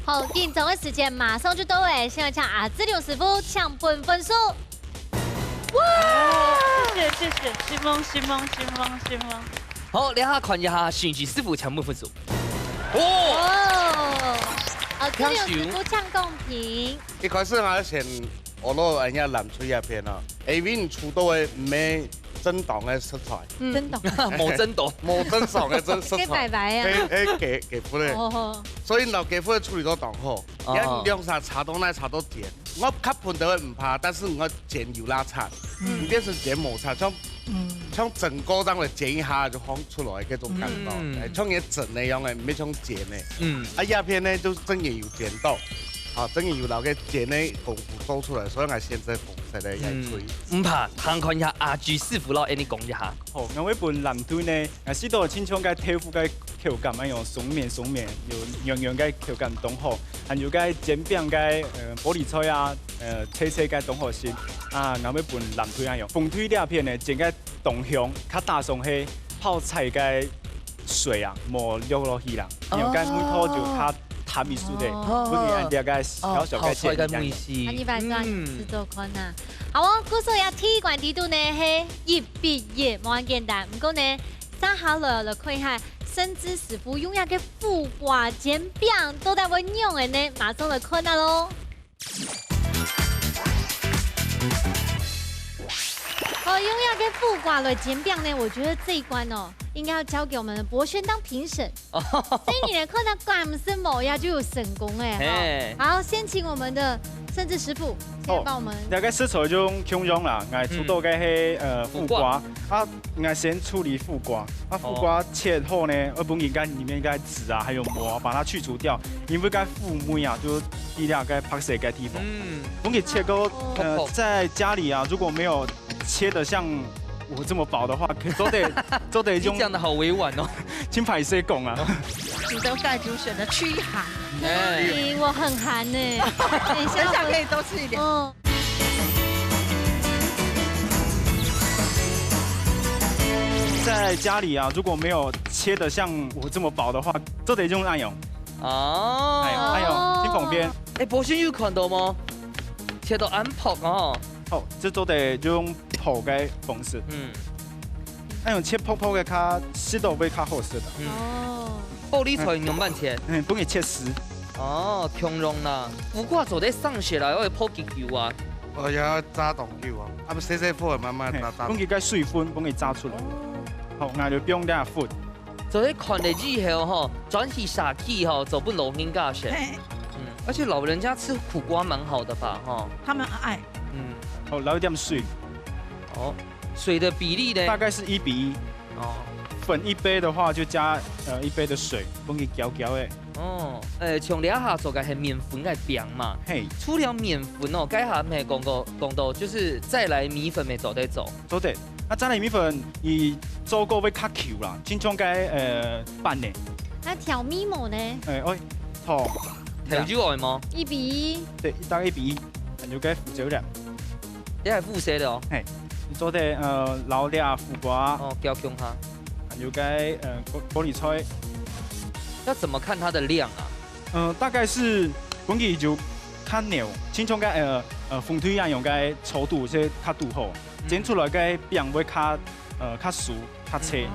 Speaker 3: 好，定鐘嘅時間馬上就到誒，現在請阿志龍師傅搶分數。哇！
Speaker 9: 謝謝，新夢。
Speaker 2: 好，等下看一下選舉師傅搶分數。
Speaker 3: 志龍師傅搶公平。
Speaker 5: 一開始我先學到人家南水一片啊，下面出到嘅唔係正當嘅食材，
Speaker 3: 真凍，
Speaker 2: 冇真凍，
Speaker 5: 冇正常嘅食材，
Speaker 3: 白白啊，
Speaker 5: 雞粉咧，所以老雞粉處理到當好，一兩下茶到奶茶都甜。我吸盤到唔怕，但是我煎油拉擦，唔變成煎摩擦，像整個咁嚟煎一下就放出來嗰種感覺，像嘢整那樣嘅，唔係像煎嘅。鴉片呢就真係要煎到。啊，真係要留嘅煎呢功夫做出來，所以我現在奉食咧係最。
Speaker 2: 唔怕，睇看一下阿朱師傅咯，你講一下。
Speaker 1: 好，我會拌南推呢，我試到清楚嘅豆腐嘅口感，一樣鬆綿，有樣嘅口感都好，還有嘅煎餅嘅玻璃菜啊，切嘅都好先。啊，我會拌南推一樣，風推呢片呢，整個凍香，較大上係泡菜嘅水啊，冇流落去啦，然後嘅梅頭就較。塔米蘇的，本地人哋嘅小嘅煎餅，
Speaker 3: 你把轉製作看啊！好啊，故所有鐵罐地度呢係一筆嘢冇咁簡單，唔過呢，三下來就看下甚至師傅用一個苦瓜煎餅都帶我用嘅呢，馬上來看下咯。用一個苦瓜來煎餅呢，我覺得這一關哦。應該要交給我們的博軒當評審，所以你的看他關唔是某呀就有成功哎。好，先請我們的甚至師傅先幫我們。
Speaker 1: 大概食材種輕鬆啦，我出到嘅係苦瓜，我先處理苦瓜，苦瓜切後呢，我本應該裡面嘅籽啊，還有膜，把它去除掉，因為該腐梅啊，就低量該拍攝該地方。我給切個在家裡啊，如果沒有切得像。我這麼薄的話，都得用。
Speaker 2: 講得好委婉哦，
Speaker 1: 請拍攝講啊。
Speaker 4: 煮豆蓋就選擇驅寒。
Speaker 3: 我很寒呢，
Speaker 4: 等下可以多吃一點。
Speaker 1: 在家裡啊，如果沒有切得像我這麼薄的話，都得用按鈕。按鈕，請旁邊。
Speaker 2: 博軒有看到嗎？切到按泡哦。
Speaker 1: 好，這都得用泡嘅方式。按用切泡嘅，它濕度會較好食的。
Speaker 2: 玻璃菜用慢切。
Speaker 1: 不給切絲。
Speaker 2: 強溶啦。苦瓜做得生食啦，因為泡結球啊。
Speaker 5: 我要炸凍球啊，啊不細火慢慢炸。
Speaker 1: 講佢嘅水分，講佢炸出來。好，我就不用啲粉。
Speaker 2: 做啲看嚟之後吼，轉起殺氣吼，就不老人家食。而且老人家吃苦瓜蠻好的吧，哈。
Speaker 4: 他們愛。
Speaker 1: 好，撈一點水。
Speaker 2: 水的比例呢？
Speaker 1: 大概是1:1。粉1杯的話，就加1杯的水，幫佢攪攪誒。
Speaker 2: 從你一下做嘅係麵粉嘅餅嘛。嘿。除了麵粉哦，該下咪講到，就是再來米粉咪做得做。
Speaker 1: 做得。再來米粉，伊做過會較 Q 啦，經常該拌呢。
Speaker 3: 那調米模呢？
Speaker 1: 好。
Speaker 2: 調住外嗎
Speaker 3: ？1:1。
Speaker 1: 對，大概1:1，就該腐少點。
Speaker 2: 你係複寫的哦。
Speaker 1: 嘿。你做得撈啲苦瓜。
Speaker 2: 攪香下。
Speaker 1: 有該玻璃菜。
Speaker 2: 要怎麼看它的量啊？
Speaker 1: 大概是講起就看牛，經常該风推啊用个稠度些较度好，煎出来个饼会较熟较脆。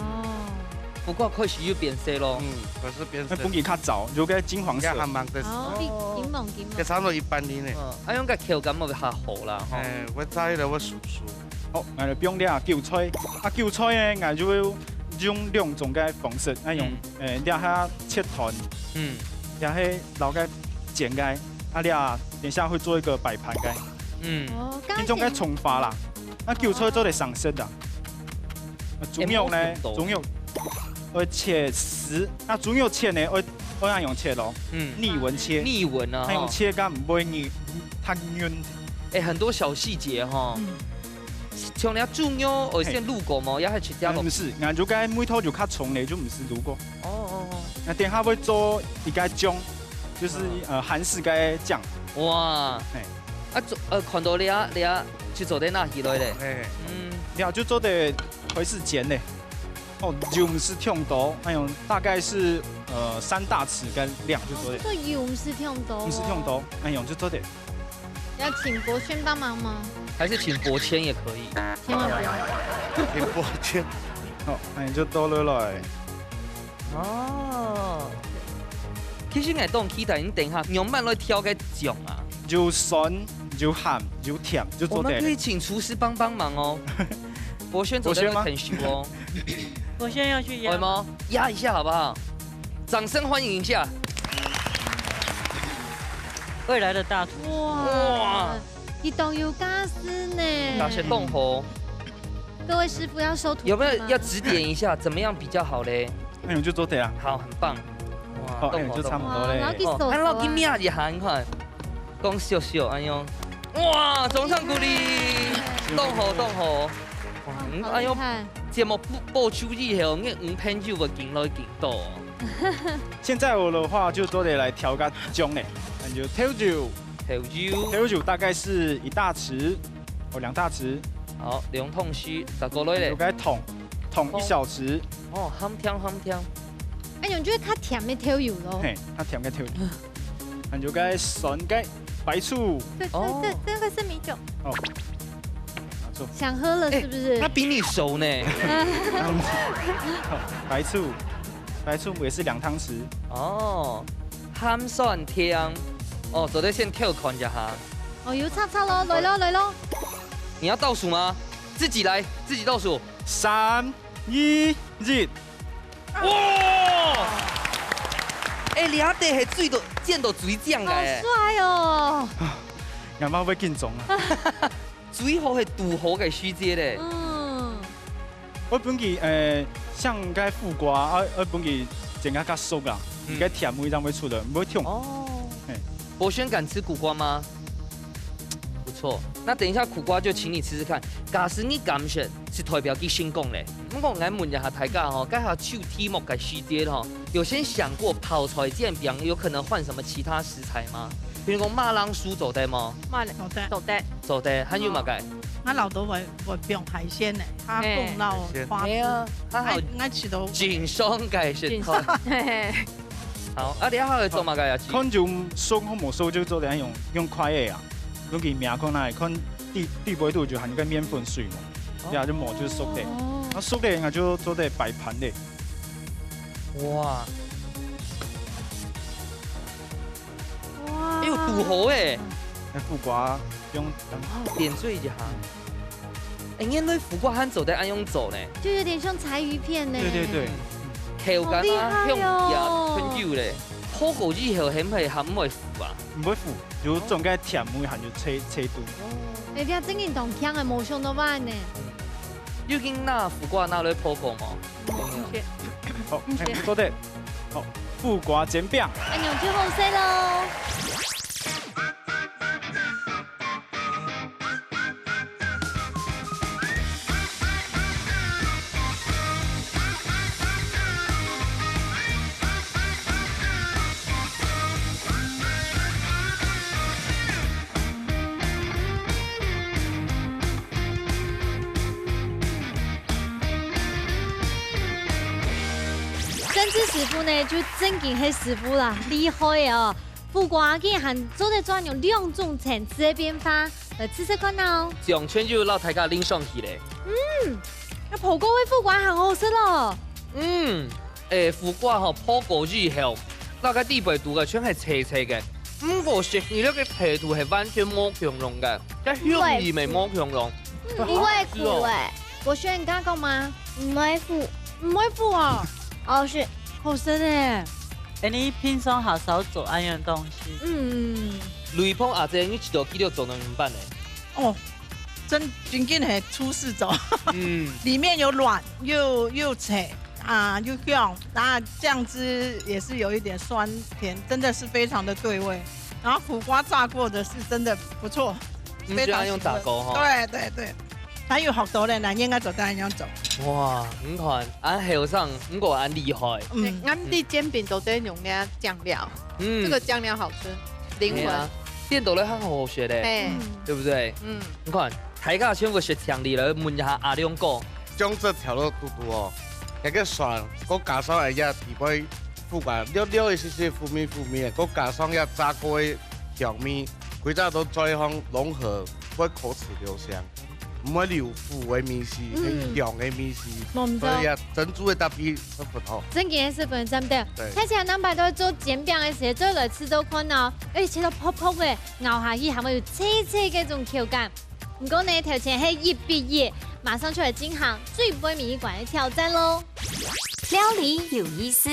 Speaker 2: 不过开始又变色咯。
Speaker 5: 可是变色。
Speaker 1: 那本给较早，就个金黄色。
Speaker 5: 还蛮的。
Speaker 3: 哦，金蒙。
Speaker 5: 这差不多100年呢。
Speaker 2: 用个口感会较好啦。
Speaker 5: 我早了我熟。
Speaker 1: 哦，我哋饼咧韭菜，韭菜咧，我就会用2种嘅方式，用两下切团，两下老个剪个，等下会做一个摆盘个，一种嘅冲法啦，韭菜做嚟上色的，猪肉呢，猪肉会切丝，猪肉切呢，我要用切咯，逆纹切，
Speaker 2: 逆纹啊，
Speaker 1: 用切个唔会腻，太软。
Speaker 2: 很多小细节哈。像你猪肉，我先卤过吗？也系切掉咯。
Speaker 1: 不是，俺就该每套就较重的就唔是卤过。那等下会做一个酱，就是韩式嘅酱。
Speaker 2: 哇！看到你就做在那起来嘞。
Speaker 1: 了就做的会是煎的。就唔是挺多，大概是3大匙嘅量就做的。
Speaker 3: 做油唔是挺多。
Speaker 1: 唔是挺多，就做的。
Speaker 3: 要请博轩帮忙吗？
Speaker 2: 还是请博谦也可以。
Speaker 3: 千万不要。
Speaker 5: 请博谦。
Speaker 1: 你就倒落来。
Speaker 2: 其实我当期待你等下用慢来挑个酱啊。
Speaker 1: 就酸，就咸，就甜，就做的。
Speaker 2: 我们可以请厨师帮忙哦。博轩走在那很熟哦。
Speaker 9: 博轩要去压
Speaker 2: 吗？压一下好不好？掌声欢迎一下。
Speaker 9: 未来的大厨。
Speaker 3: 哇！一动有嘎斯呢。
Speaker 2: 哪些动火？
Speaker 3: 各位师傅要收徒弟吗？
Speaker 2: 有没有要指点一下，怎么样比较好嘞？
Speaker 1: 你就做对啊。
Speaker 2: 好，很棒。
Speaker 1: 哇，就差不多嘞。
Speaker 2: 按老给面一下，你看，讲笑笑安样。哇，掌声鼓励。动火。哇，哎呦，节目播出以后，我5片就会进来更多。
Speaker 1: 现在我的话就都得来调个酱嘞，那就调酒大概是1大匙2大匙。
Speaker 2: 好，2桶水，10个嘞。
Speaker 1: 有个桶1小匙。
Speaker 2: 香甜。
Speaker 3: 用就较甜的调油咯。
Speaker 1: 嘿，较甜嘅调油。那就个酸个白醋。
Speaker 3: 这个是米酒。
Speaker 1: 拿错。
Speaker 3: 想喝了是不是？
Speaker 2: 他比你熟呢。
Speaker 1: 白醋也是2汤匙。
Speaker 2: 咸酸甜。昨天先跳看一下。
Speaker 3: 油擦咯，来咯。
Speaker 2: 你要倒数吗？自己来，自己倒数。
Speaker 1: 3、2、1。
Speaker 2: 哇！你阿弟系水到见到水酱嘅。
Speaker 3: 好帅哦！
Speaker 1: 眼猫会紧张啊。
Speaker 2: 水好系渡河嘅水节咧。
Speaker 1: 我本期像该副瓜我本期整个较熟啦，该甜味让会出的，不会痛。
Speaker 2: 博轩敢吃苦瓜吗？不错，那等一下苦瓜就请你吃吃看。假使你敢选，是代表佢成功咧。咁我问一下大家吼，家下手题目嘅细节吼，有先想过泡出来煎饼有可能换什么其他食材吗？比如讲马铃薯做得吗？做得，还有嘛个？
Speaker 4: 我老多会用海鲜呢，他蹦到花枝，
Speaker 2: 他好
Speaker 4: 爱吃到
Speaker 2: 锦双嘅食材。好，你下会做嘛个呀？
Speaker 1: 看就熟或冇熟就做得用快的啊。用佢面看来看地杯度就含个面粉水嘛，然后就磨就是熟的，那熟的我就做得摆盘的。
Speaker 2: 哇！哎呦，堵喉哎！
Speaker 1: 副瓜用
Speaker 2: 点缀一下。因为副瓜汉做得按用做呢，
Speaker 3: 就有点像柴鱼片呢。
Speaker 1: 对。
Speaker 2: 口感啊，香呀，很久嘞。火锅以后係唔係含唔會腐啊？
Speaker 1: 唔會腐，就總嘅甜味含就切度。
Speaker 3: 你睇真件同香嘅冇上到班呢。
Speaker 2: 要經那苦瓜拿來泡過嗎？
Speaker 1: 好，多謝。好，副瓜煎餅。
Speaker 3: 按用最後勢咯。曾志师傅呢就真嘅係師傅啦，厲害哦！副瓜竟然做得專用2種層次嘅變化，来吃吃看哦。
Speaker 2: 上圈就让大家拎上去嘞。
Speaker 3: 那葡萄的副瓜很好吃咯。
Speaker 2: 副瓜吼普果入香，那個地皮度嘅全係脆脆嘅，不過食起呢個皮度係完全冇強濃嘅，一香味咪冇強濃。
Speaker 6: 不會苦哎，
Speaker 3: 我選你剛剛講嗎？
Speaker 6: 唔會苦，
Speaker 3: 唔會苦啊，
Speaker 6: 好吃。
Speaker 3: 好吃誒。
Speaker 9: 哎，你平常好少做安樣東西。
Speaker 2: 雷鋒阿姐，你一道記錄做能辦咧？
Speaker 4: 哦，真係出事走。里面有軟又脆啊，又香，然後醬汁也是有一點酸甜，真的是非常的對味。然後苦瓜炸過的是真的不錯，
Speaker 2: 非常用炸過哈。
Speaker 4: 對，還有學到咧，嗱應該就咁樣做。
Speaker 2: 哇，你看，俺後生，不過俺厲害。
Speaker 8: 俺的煎餅都得用那醬料，這個醬料好吃，靈魂。
Speaker 2: 電到咧很好學咧，對不對？你看，大家全部學聽力了，問一下阿亮哥。
Speaker 5: 將這條路嘟嘟哦，一個蒜，個加上係一地杯副瓜，了一些苦味，個加上一炸過的調味，規隻都再向融合，會口齒留香。唔會留苦的味絲，強的味絲，所以珍珠的搭配都不同。
Speaker 3: 真嘅是本身對，睇起來咱擺到做煎餅嘅時候，做來吃到看哦，而且都泡泡嘅，咬下去還會有脆脆嘅種口感。唔過呢，頭前係一畢業，馬上出來進行最不會迷館嘅挑戰咯。
Speaker 7: 料理有意思，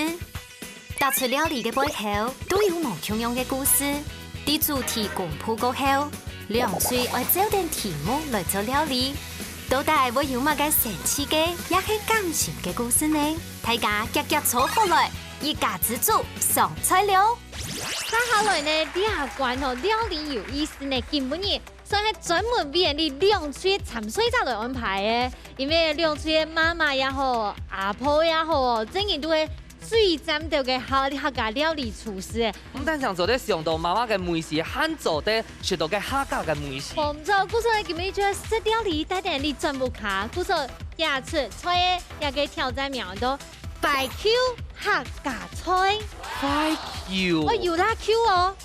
Speaker 7: 踏出料理嘅背後都有無同樣嘅故事。啲主題公布過後。兩歲愛找定題目來做料理，到底會有乜嘅神奇嘅，也係感情嘅故事呢？大家夾夾坐好來，一家之主上菜了。
Speaker 3: 接下來呢，第二關哦，料理有意思呢，根本嘢算係專門為你兩歲參賽者來安排嘅，因為兩歲媽媽也好，阿婆也好，真係都係。最針對嘅客家料理廚師，
Speaker 2: 唔單想做啲上到媽媽嘅美食，還做啲食到嘅客家嘅美食。
Speaker 3: 唔錯，故說今日就食料理帶定你全部卡，故說也出菜也嘅挑戰名到快 Q 客家菜。
Speaker 2: 快 Q，
Speaker 3: 我有啦 Q 哦，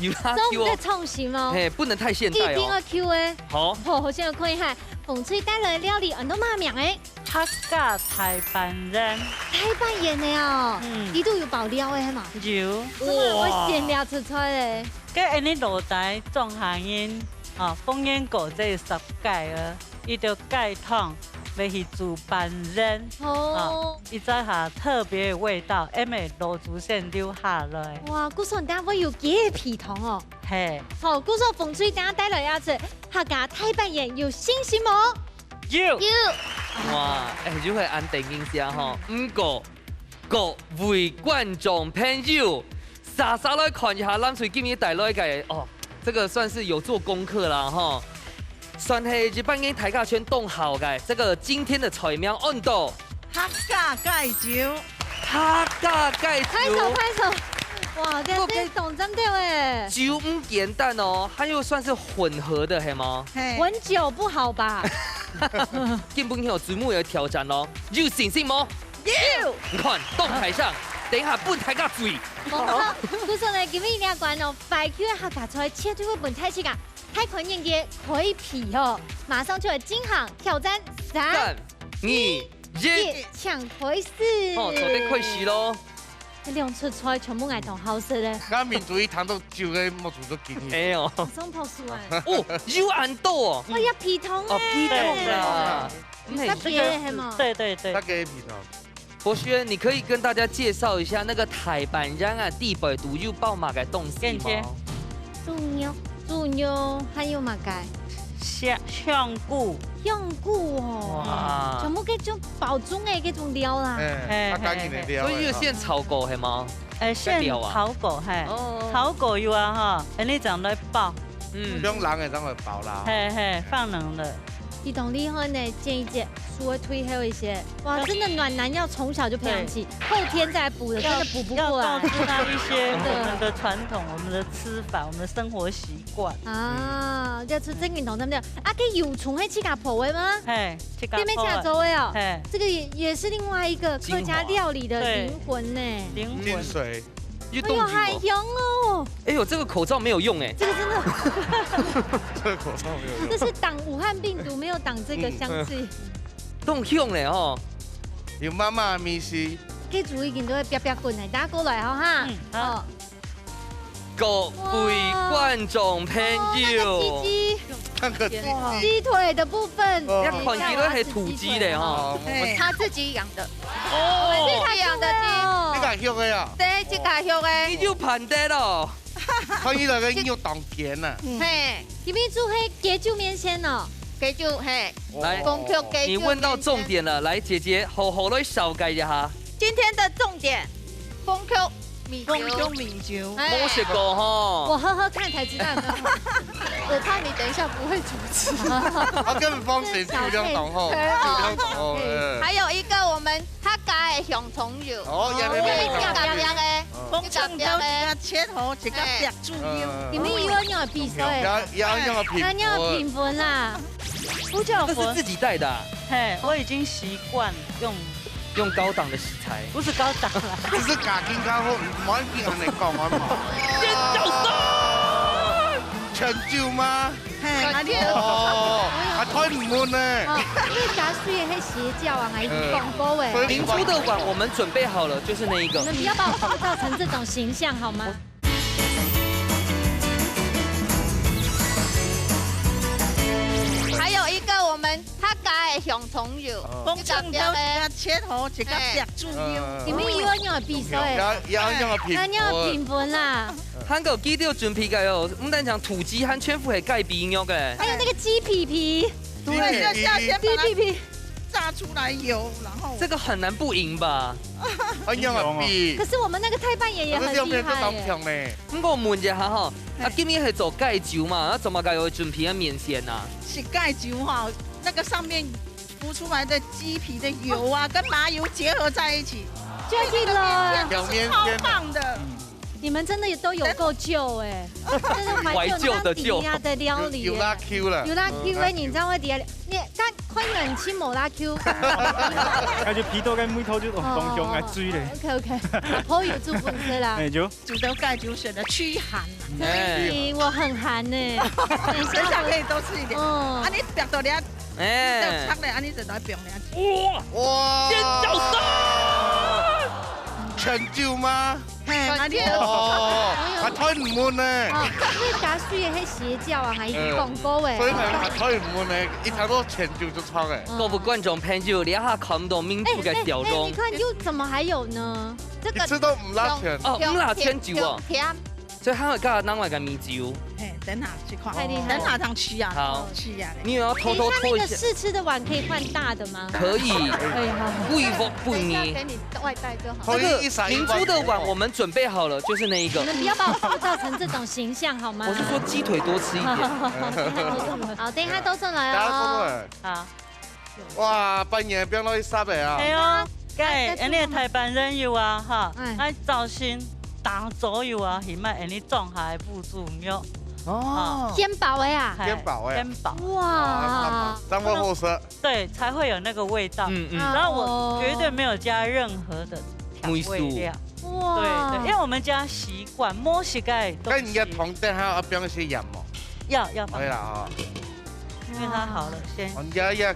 Speaker 2: 有啦 Q
Speaker 3: 哦，在創新哦，
Speaker 2: 不能太現代哦。
Speaker 3: 一定要 Q 誒，
Speaker 2: 好，
Speaker 3: 好先看一下馮翠帶來料理，按到乜名誒？
Speaker 9: 客家台版人，
Speaker 3: 台版人嘅哦，呢度有爆料嘅係嘛？
Speaker 9: 有，
Speaker 3: 我先料出菜咧。
Speaker 9: 跟安尼落台種下因，烽煙果這十屆啊，伊就蓋湯，要去煮版人，伊再下特別的味道，因為羅竹線留下來。
Speaker 3: 哇，古說等下會有幾皮糖哦。
Speaker 9: 嘿，
Speaker 3: 好，古說馮翠等下帶來要食客家台版人，有信心冇？
Speaker 9: 有。
Speaker 2: 哇，就會按定影聲吼，不過各位觀眾朋友，稍稍來看一下咱最今日帶來嘅哦，這個算是有做功課啦哈，算係日本嘅大家全動好嘅，這個今天的菜名按到
Speaker 4: 客家蓋酒，
Speaker 2: 客家蓋酒，
Speaker 3: 拍手，哇，這是懂真對誒，
Speaker 2: 酒唔簡單哦，還有算是混合的係嗎？
Speaker 3: 混酒不好吧？
Speaker 2: 根本有節目嘅挑戰咯，有信心冇？有！你看動台上，等一下半大家注意。
Speaker 3: 好，古說呢，今日呢關哦，快 Q 客家菜切對會本太切噶，太困人嘅開皮哦，馬上就來進行挑戰3、
Speaker 2: 2、1，
Speaker 3: 搶開始。
Speaker 2: 哦，做啲開始咯。
Speaker 3: 兩出菜全部嗌同好食咧。
Speaker 5: 我面對談到酒嘅冇做咗見
Speaker 2: 哎呦，
Speaker 3: 雙泡酥啊！
Speaker 2: 哦，有暗豆哦。
Speaker 3: 我有皮糖
Speaker 2: 哦，皮糖啦。
Speaker 3: 特別係嘛？
Speaker 9: 對。
Speaker 5: 那個皮糖。
Speaker 2: 博軒，你可以跟大家介紹一下那個台版人啊地北獨有爆馬嘅東西嗎？
Speaker 3: 豬肉，還有乜嘅？
Speaker 9: 香菇
Speaker 3: 哦，
Speaker 2: 哇，
Speaker 3: 全部嗰種包裝嘅嗰種料啦。
Speaker 2: 所以要現炒過係嗎？
Speaker 9: 現炒過係，炒過有啊哈，你講來爆，
Speaker 5: 兩人嘅當然爆啦。
Speaker 9: 放冷了。
Speaker 3: 你懂厲害呢，建議姐稍微推後一些。哇，真的暖男要從小就培養起，後天再補的，真的補不過來。
Speaker 9: 要告訴他一些我們的傳統、我們的吃法、我們的生活習慣。
Speaker 3: 啊，要吃正經同對不對？啊，給油蟲會去咖破味嗎？
Speaker 9: 嘿，去咖
Speaker 3: 對面下周味哦。
Speaker 9: 這
Speaker 3: 個也是另外一個客家料理的靈魂呢。
Speaker 5: 精髓。
Speaker 2: 越冻住。
Speaker 3: 海洋哦。
Speaker 2: 哎呦，这个口罩没有用哎。
Speaker 3: 这个真的。
Speaker 5: 这个口罩没有用。
Speaker 3: 这是挡武汉病毒，没有挡这个香气。
Speaker 2: 冻用嘞哦。
Speaker 5: 有妈妈咪西。
Speaker 3: 给煮一点都会啪啪滚来，大家过来哦哈。好。
Speaker 2: 各位观众朋友。
Speaker 5: 看个鸡鸡，
Speaker 3: 鸡腿的部分，
Speaker 2: 要看起来是土鸡的哈，
Speaker 8: 他自己养的，
Speaker 2: 哦，
Speaker 8: 自己养的鸡，
Speaker 5: 你敢育的呀？
Speaker 8: 对，这个育的，
Speaker 2: 你就盘得咯，
Speaker 5: 看起来跟肉冻甜呐，
Speaker 8: 嘿，
Speaker 3: 里面煮黑鸡酒面线哦，
Speaker 8: 鸡酒嘿，
Speaker 2: 来，
Speaker 8: 风 Q 鸡酒，
Speaker 2: 你问到重点了，来，姐姐好好的少改一下，
Speaker 8: 今天的重点，风 Q 米酒，
Speaker 2: 没食过哈，
Speaker 3: 我喝喝看才知道。
Speaker 8: 我怕你等一下不会主持。
Speaker 5: 我根本放心，酒量浓厚，酒量浓厚。
Speaker 8: 还有一个我们他家的香葱油，
Speaker 5: 哦，也没
Speaker 4: 风葱头一个切头，一个白猪油。
Speaker 3: 你们以为你有比赛？
Speaker 5: 要用个
Speaker 3: 那你要评分啦。
Speaker 9: 猪脚
Speaker 2: 这是自己带的。
Speaker 9: 嘿，我已经习惯
Speaker 2: 用高档的食材，
Speaker 9: 不是高档啦，
Speaker 5: 只是家境较好，唔要紧安尼讲啊嘛。
Speaker 2: 尖叫声，
Speaker 5: 全酒吗？
Speaker 4: 哦，
Speaker 5: 啊太唔闷呢。
Speaker 3: 因为加水的迄邪教啊，还是广播诶。
Speaker 2: 明珠的碗我们准备好了，就是那一个。
Speaker 3: 你们不要把我塑造成这种形象好吗？
Speaker 8: 还有一个我们他家的香葱油，
Speaker 4: 风葱头一个切头，一个白猪油。
Speaker 3: 你们以为你有比赛？
Speaker 5: 要用个评
Speaker 3: 那你要评分啦。
Speaker 2: 韩国记到准皮嘅哦，唔单讲土鸡和全副系盖鼻肉嘅。
Speaker 3: 还有那个鸡皮皮，
Speaker 4: 对，就是要先把它
Speaker 3: 鸡皮皮
Speaker 4: 炸出来油，然后
Speaker 2: 这个很难不赢吧？
Speaker 5: 用个比。
Speaker 3: 可是我们那个太扮演也很厉害
Speaker 5: 耶。
Speaker 2: 不过我问一下哈，啊，今年系做盖酒嘛，那怎么该有准皮的面线呐？
Speaker 4: 是盖酒哈，那个上面浮出来的鸡皮的油啊，跟麻油结合在一起，
Speaker 3: 就对了，
Speaker 4: 超棒的。
Speaker 3: 你们真的也都有够旧哎，真的怀旧当底下的料理。
Speaker 5: 有拉 Q 了，
Speaker 3: 有拉 Q 哎，你知道我底下你但快冷清冇拉 Q。
Speaker 1: 感觉皮豆跟木头就东胸来追嘞。
Speaker 3: OK， 好有煮本色啦。
Speaker 1: 那就
Speaker 4: 煮的盖酒选的驱寒。
Speaker 3: 对，我很寒呢。
Speaker 4: 等一下可以多吃一点。啊，你白豆俩，哎，差嘞，啊，你就来冰俩。
Speaker 5: 哇！
Speaker 2: 尖叫声！
Speaker 5: 全酒吗？
Speaker 3: 哦，
Speaker 5: 还太唔闷呢。
Speaker 3: 因为加水的迄邪教啊，还是广播诶。
Speaker 5: 所以还太唔闷呢，一差不多全酒就超诶。
Speaker 2: 各位观众朋友，你下看到民族嘅笑容。
Speaker 3: 你看又怎么还有呢？
Speaker 5: 这个一次都唔拉全
Speaker 2: 哦，唔拉全酒哦。所以还会加另外个米酒。
Speaker 4: 嘿，等下去看，等下当吃啊，
Speaker 2: 好
Speaker 4: 吃啊。
Speaker 2: 你有要偷偷拖一下。
Speaker 3: 试吃的碗可以换大的吗？
Speaker 2: 可以，不一不不捏。
Speaker 8: 给你外带就好。
Speaker 2: 这个明珠的碗我们准备好了，就是那一个。
Speaker 3: 你们不要把我塑造成这种形象好吗？
Speaker 2: 我是说鸡腿多吃一点。
Speaker 3: 好，等一下都上来哦。
Speaker 9: 好。
Speaker 5: 哇，半夜变到3倍啊！
Speaker 9: 系啊，该人哋台湾人有啊，哈，哎，造型。当左右啊，起码你撞下不重要
Speaker 5: 哦。
Speaker 3: 肩薄的呀，
Speaker 5: 肩薄哎，
Speaker 9: 肩薄
Speaker 5: 哇，张过后色，
Speaker 9: 对，才会有那个味道。然后我绝对没有加任何的调味料。哇，对对，因为我们家习惯摸膝盖。
Speaker 5: 跟你嘅同店还要标一些盐哦。
Speaker 9: 要。
Speaker 5: 对啦啊，
Speaker 9: 因为它好了先。
Speaker 5: 我家也。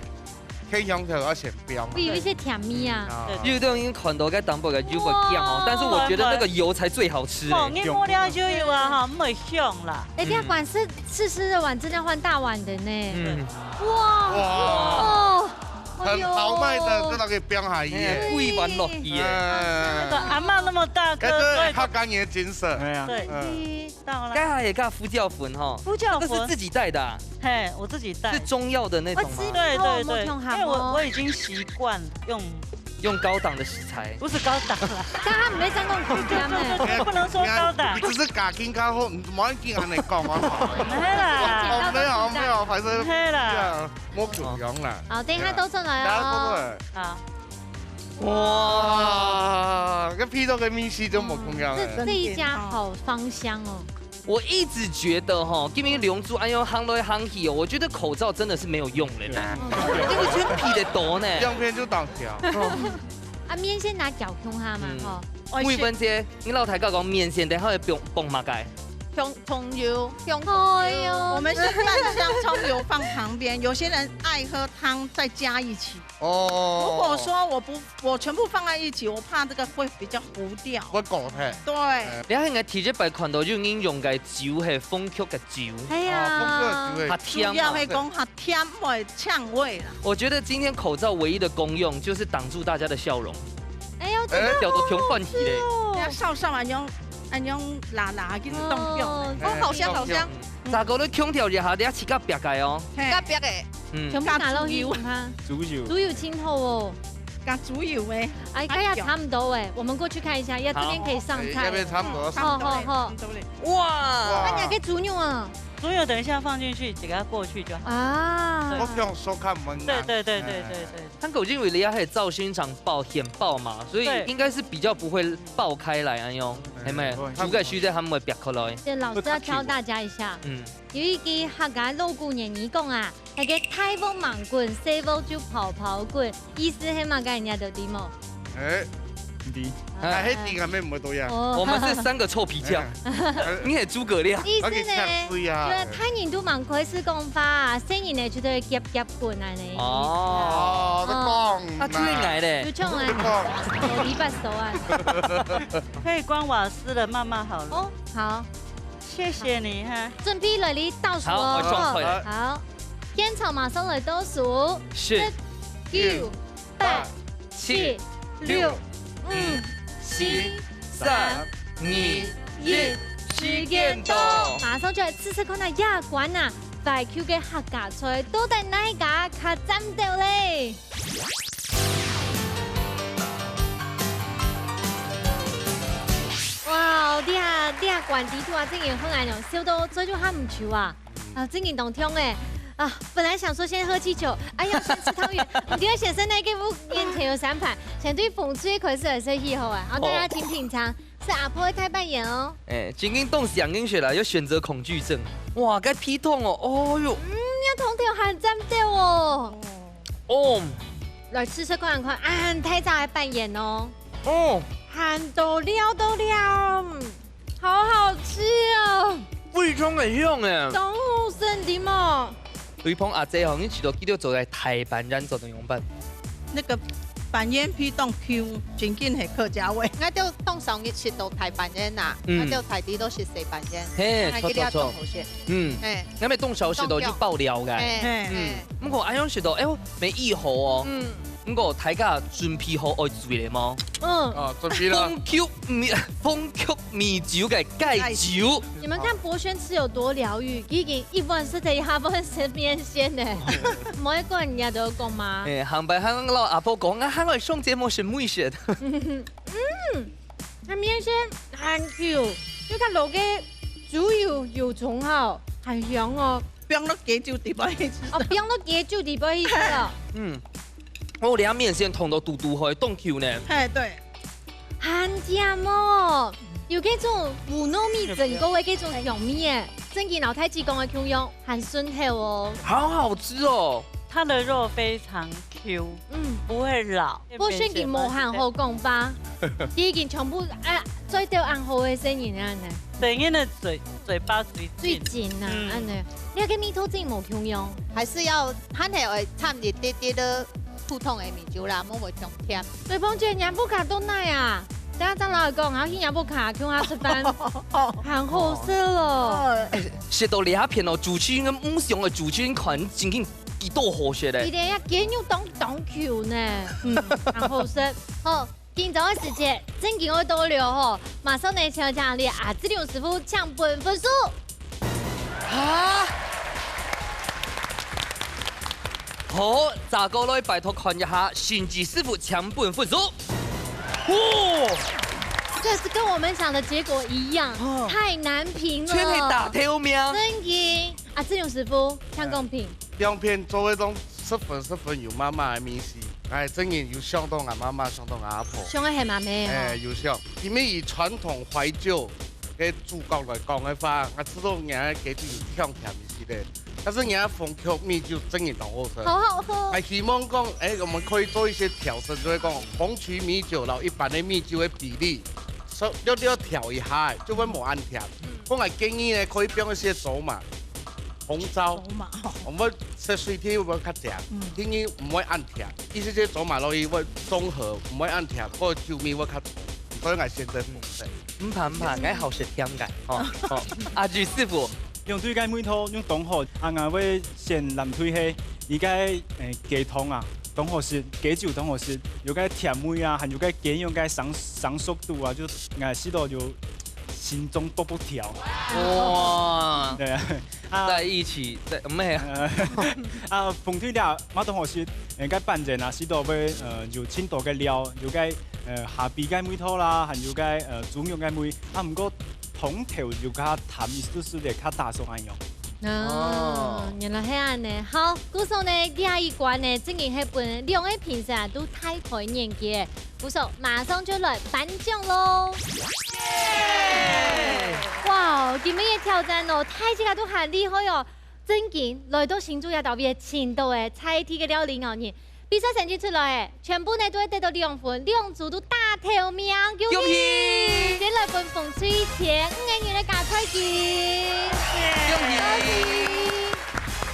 Speaker 5: 偏香头要先标，
Speaker 3: 有一些甜蜜啊。
Speaker 2: 有都已经看到个淡薄嘅油个酱哦，但是我觉得那个油才最好吃。
Speaker 9: 哦，你摸了就有啊哈，没香啦。
Speaker 3: 哎，这碗是吃的碗，真的要换大碗的呢。
Speaker 2: 嗯。
Speaker 5: 哇。很豪迈的，这都可以标下去。
Speaker 2: 贵碗落去耶。
Speaker 9: 那个阿嬷那么大颗，
Speaker 5: 对，靠干净的金色。
Speaker 9: 对，到了。
Speaker 2: 该还也加敷胶粉哈。
Speaker 9: 敷胶粉。
Speaker 2: 这是自己带的。
Speaker 9: 嘿，我自己带。
Speaker 2: 是中药的那种吗？
Speaker 9: 对，因为我已经习惯用
Speaker 2: 高档的食材，
Speaker 9: 不是高档啦。
Speaker 3: 但他们没上过苦家呢，
Speaker 9: 不能说高档。
Speaker 5: 你只是家境较好，唔要紧安尼讲啊。
Speaker 9: 没啦，
Speaker 5: 没有，还是
Speaker 9: 没啦，
Speaker 5: 摸口香啦。
Speaker 3: 好，等一下都上来哦。
Speaker 9: 好。
Speaker 5: 哇，个皮豆跟米线都冇同样诶。
Speaker 3: 这一家好芳香哦。
Speaker 2: 我一直觉得哈，因为龙珠安用夯来夯去哦，我觉得口罩真的是没有用了啦。这个全皮的多呢，
Speaker 5: 样片就当条。
Speaker 3: 啊，面线拿搅控下嘛吼。
Speaker 2: 每分姐，你老太教讲面线等下会蹦嘛盖。
Speaker 8: 葱油，
Speaker 3: 哎呦，
Speaker 4: 我们是拌香葱油放旁边，有些人爱喝汤再加一起。
Speaker 5: 哦。
Speaker 4: 如果说我全部放在一起，我怕这个会比较糊掉。
Speaker 5: 我讲嘿。
Speaker 4: 对。
Speaker 2: 你喺個體質擺看到就已經用嘅酒係風曲嘅酒，
Speaker 3: 哎呀，
Speaker 2: 它甜
Speaker 4: 主要係講它甜味嗆味啦。
Speaker 2: 我覺得今天口罩唯一的功用就是擋住大家的笑容。
Speaker 3: 哎呦，這個
Speaker 2: 掉到窮飯體咧。
Speaker 4: 掃安用辣嘅凍腳，
Speaker 8: 哦，好香好香。
Speaker 2: 咋個你空調一下，你一切夾白嘅哦。
Speaker 8: 夾白嘅，
Speaker 3: 全部拿落去它。
Speaker 1: 猪油。
Speaker 3: 豬油清透哦。
Speaker 4: 加豬油誒，
Speaker 3: 哎，大家差唔多哎，我們過去看一下，這邊可以上菜。
Speaker 5: 這邊差不多。
Speaker 3: 好。
Speaker 2: 哇！
Speaker 3: 那你個豬油啊？
Speaker 9: 豬油等一下放進去，給它過去就好。
Speaker 3: 啊。
Speaker 5: 我用手看唔難。
Speaker 9: 對。
Speaker 2: 香港因為你要係造新廠爆顯爆嘛，所以應該是比較不會爆開來啊用，係咪？煮個水在他們會白開來。
Speaker 3: 這老師要教大家一下。有一個客家老姑娘你講啊，係個大風猛滾，細風就跑滾，意思係嘛？人家就點冇？
Speaker 1: 啲，
Speaker 5: 係啲係咩唔會到呀？
Speaker 2: 我們是三個臭皮匠，你係諸葛亮。
Speaker 3: 意思呢，就是大人都蠻開始講法，細人呢就對夾滾啊你。
Speaker 5: 哦，都講。
Speaker 2: 啊，最矮咧。
Speaker 3: 就唱啊，手禮拜手啊。
Speaker 9: 可以關瓦斯了，慢慢好了。
Speaker 3: 哦，好，
Speaker 9: 謝謝你哈。
Speaker 3: 準備嚟你倒數
Speaker 2: 哦。
Speaker 3: 好，煙草馬上嚟倒數。
Speaker 2: 10、
Speaker 3: 9、8、7、6、5、4、3、2、1，時間到。馬上就嚟試試看下亞冠啊，快 Q 嘅客家菜到底哪一家較針到咧？哇！啲下冠地圖啊，真係好難用，燒到嘴就喊唔住啊！真係當聽誒。本來想說先喝氣酒，哎呀，先吃湯圓。第二先生呢，給我面前有3盤，相對諷刺一塊是有些以後啊，然後大家請品嘗，是阿婆的太扮演哦。
Speaker 2: 哎，今天凍想跟雪啦，有選擇恐懼症。哇，該皮痛哦，哦喲。
Speaker 3: 要同條還針掉哦。
Speaker 2: 哦。
Speaker 3: 來吃看，太早來扮演哦。
Speaker 2: 哦。
Speaker 3: 喊都了，好好吃哦。
Speaker 2: 胃痛會響誒。
Speaker 3: 動物身體嘛。
Speaker 2: 對碰阿姐哦，你知道記得做喺台版染做的用版。
Speaker 4: 那個板煙皮凍 Q， 真緊係客家味。
Speaker 8: 我就凍上一食到台板煙啦，我就台啲都是西板煙。
Speaker 2: 嘿，
Speaker 8: 錯。
Speaker 2: 因為凍小時候就爆料嘅。咁我啱啱食到，哎呦，沒意好哦。咁個大家準備好愛煮嚟嗎？
Speaker 5: 準備啦。
Speaker 3: 風
Speaker 2: 曲米酒嘅蓋酒。
Speaker 3: 你們看博軒吃有多療癒，已經一碗是得下半食面線呢。每一個人家都有講嘛。
Speaker 2: 行白香老阿婆講啊，香港上節目是妹食。
Speaker 3: 那面線很 Q，你看落嘅豬油又重好，很香哦。
Speaker 4: 冰到幾就地不起。
Speaker 3: 冰到幾就地不起了。
Speaker 2: 我哋下面線痛到嘟嘟去凍 Q 呢。
Speaker 4: 係對。
Speaker 3: 很甜哦，有嗰種烏糯米整個嘅嗰種香米誒，真係老太子講嘅 Q 用，很順口哦。
Speaker 2: 好好吃哦，
Speaker 9: 它的肉非常 Q， 不會老。
Speaker 3: 博軒佢冇行好講吧？已經全部最掉暗號嘅聲音啊呢。
Speaker 9: 聲音的嘴巴
Speaker 3: 最緊啊，安呢？你個米頭真冇 Q 用，
Speaker 8: 還是要肯係會摻一啲啲的。普通的米酒啦，冇會咁甜。
Speaker 3: 對方姐娘不卡都奶啊！等下張老師講，然後去娘不卡，叫他吃飯，很好食咯。
Speaker 2: 食到呢一片哦，主持人嘅五常嘅主持人群真經幾多好食咧。
Speaker 3: 你哋一見要當 Q 呢，很好食。好，今早嘅時間真見我到了吼，馬上嚟請講你阿志亮師傅搶本分數。
Speaker 2: 嚇！好，咋個來拜託看一下玄子師傅搶本分數。
Speaker 3: 這是跟我們想的結果一樣，太難評了。
Speaker 2: 全係打條命。
Speaker 3: 真嘅，阿志勇師傅搶公平。
Speaker 5: 兩片做一種10分有媽媽的面試，真係有相當俺媽媽，相當俺阿婆。
Speaker 3: 相當係媽媽。
Speaker 5: 有相，因為以傳統懷舊嘅主角來講嘅話，我知道人家幾啲香甜是的。但是人家凤曲米酒真的好喝。
Speaker 3: 好好喝。
Speaker 5: 还希望讲，我们可以做一些调整，就会讲红曲米酒，然后一般的米酒的比例，要调一下，就会冇按甜。我係建議咧，可以變一些酒嘛，紅酒，我們食水天會較甜，建議唔會按甜，意思即係酒嘛落去會綜合，唔會按甜，嗰個酒味會較重，所以我選擇紅色。
Speaker 2: 唔怕，我好食甜嘅。哦，阿朱師傅，
Speaker 1: 用對個每套用凍好，我會先淋推起，而家雞湯啊。凍好食，雞酒凍好食，有個甜味啊，還有個雞用個上速度啊，就試到就心中卜卜跳。
Speaker 2: 哇！
Speaker 1: 對啊，
Speaker 2: 在一起，在咩
Speaker 1: 啊？風推了，馬凍好食，個拌陣啊，試到會有青島個料，有個下邊個梅頭啦，還有個中用個梅，唔過通頭就較淡，就是嚟較大數咁樣。
Speaker 3: 原來係安尼。好，古嫂呢，下一關呢，正係本兩位評審都太開眼界。古嫂馬上就來頒獎嘍！哇，今日嘅挑戰哦，大家都很厲害哦。正經來到新竹也特別前度嘅菜題嘅料理牛年，比賽成績出來嘅，全部呢都會得到2分，2組都大頭名，恭喜！先來本鳳翠前5個月嘅加菜金。
Speaker 2: 恭喜！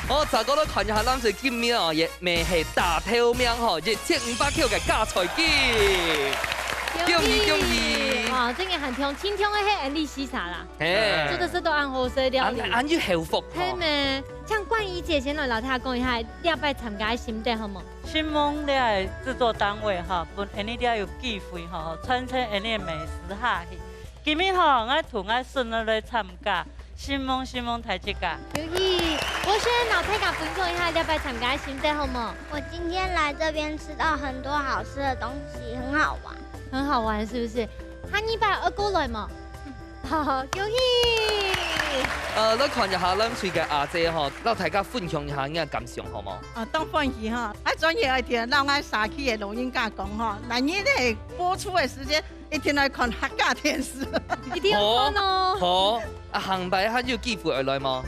Speaker 2: 我查過都看一下，咱是今年哦，亦未係大頭名吼，1500Q 嘅加菜金，恭喜！
Speaker 3: 哇，真係很聽，輕聽嘅係安利西沙啦，做的是都按好食料理，
Speaker 2: 按要幸福。
Speaker 3: 係咩？像冠儀姐先來老太講一下，你要拜參加嘅心得好冇？
Speaker 9: 希望你係製作單位哈，本安尼你有機會哈，傳承安尼美食下去。今日哈，我同我孫女來參加。希望大家。
Speaker 3: 可以，我先老太家分享一下要不要參加心得好冇？
Speaker 6: 我今天來這邊吃到很多好吃的東西，很好玩。
Speaker 3: 很好玩是不是？你拜2個來冇？好，恭喜！
Speaker 2: 你看一下咱隨嘅阿姐吼，讓大家分享一下你嘅感想好冇？
Speaker 4: 當歡喜哈，專業來聽，讓我沙區嘅錄音家講哈，那你咧播出嘅時間一定來看客家電視，
Speaker 3: 一定要看哦。
Speaker 2: 好，行拜還有機會來嗎？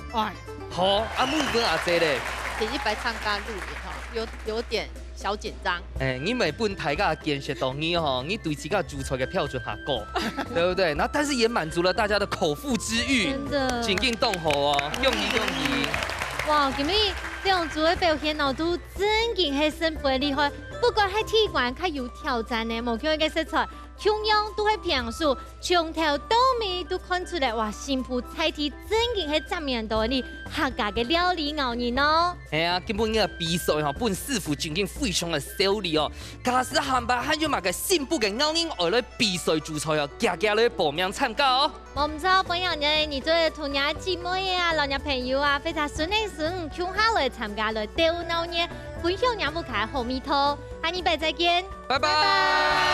Speaker 2: 好，妹跟阿姐咧，
Speaker 8: 第一擺參加錄影哈，有點小緊張。
Speaker 2: 你咪本大家見識到你哈，你對自己煮菜嘅標準下高，對不對？那但是也滿足了大家的口腹之欲，
Speaker 3: 真的，
Speaker 2: 請進動火哦，恭喜！
Speaker 3: 哇，今日兩組嘅表現哦，都真嘅係勝負厲害，不過喺體館較有挑戰嘅，無叫嘅食材。同樣都係評述，從頭到尾都看出來，哇！新埔菜題真嘅係正面到你客家嘅料理牛人哦。
Speaker 2: 係啊，根本呢個比賽吼，本師傅真經非常嘅犀利哦。假使行吧，還有埋個新埔嘅牛人而來比賽煮菜哦，家家來報名參加哦。
Speaker 3: 我唔錯，本人呢，你做同人姊妹啊、老人朋友啊，非常順利順，搶下來參加來釣牛年，分享兩部卡好味套，下禮拜再見，
Speaker 2: 拜拜。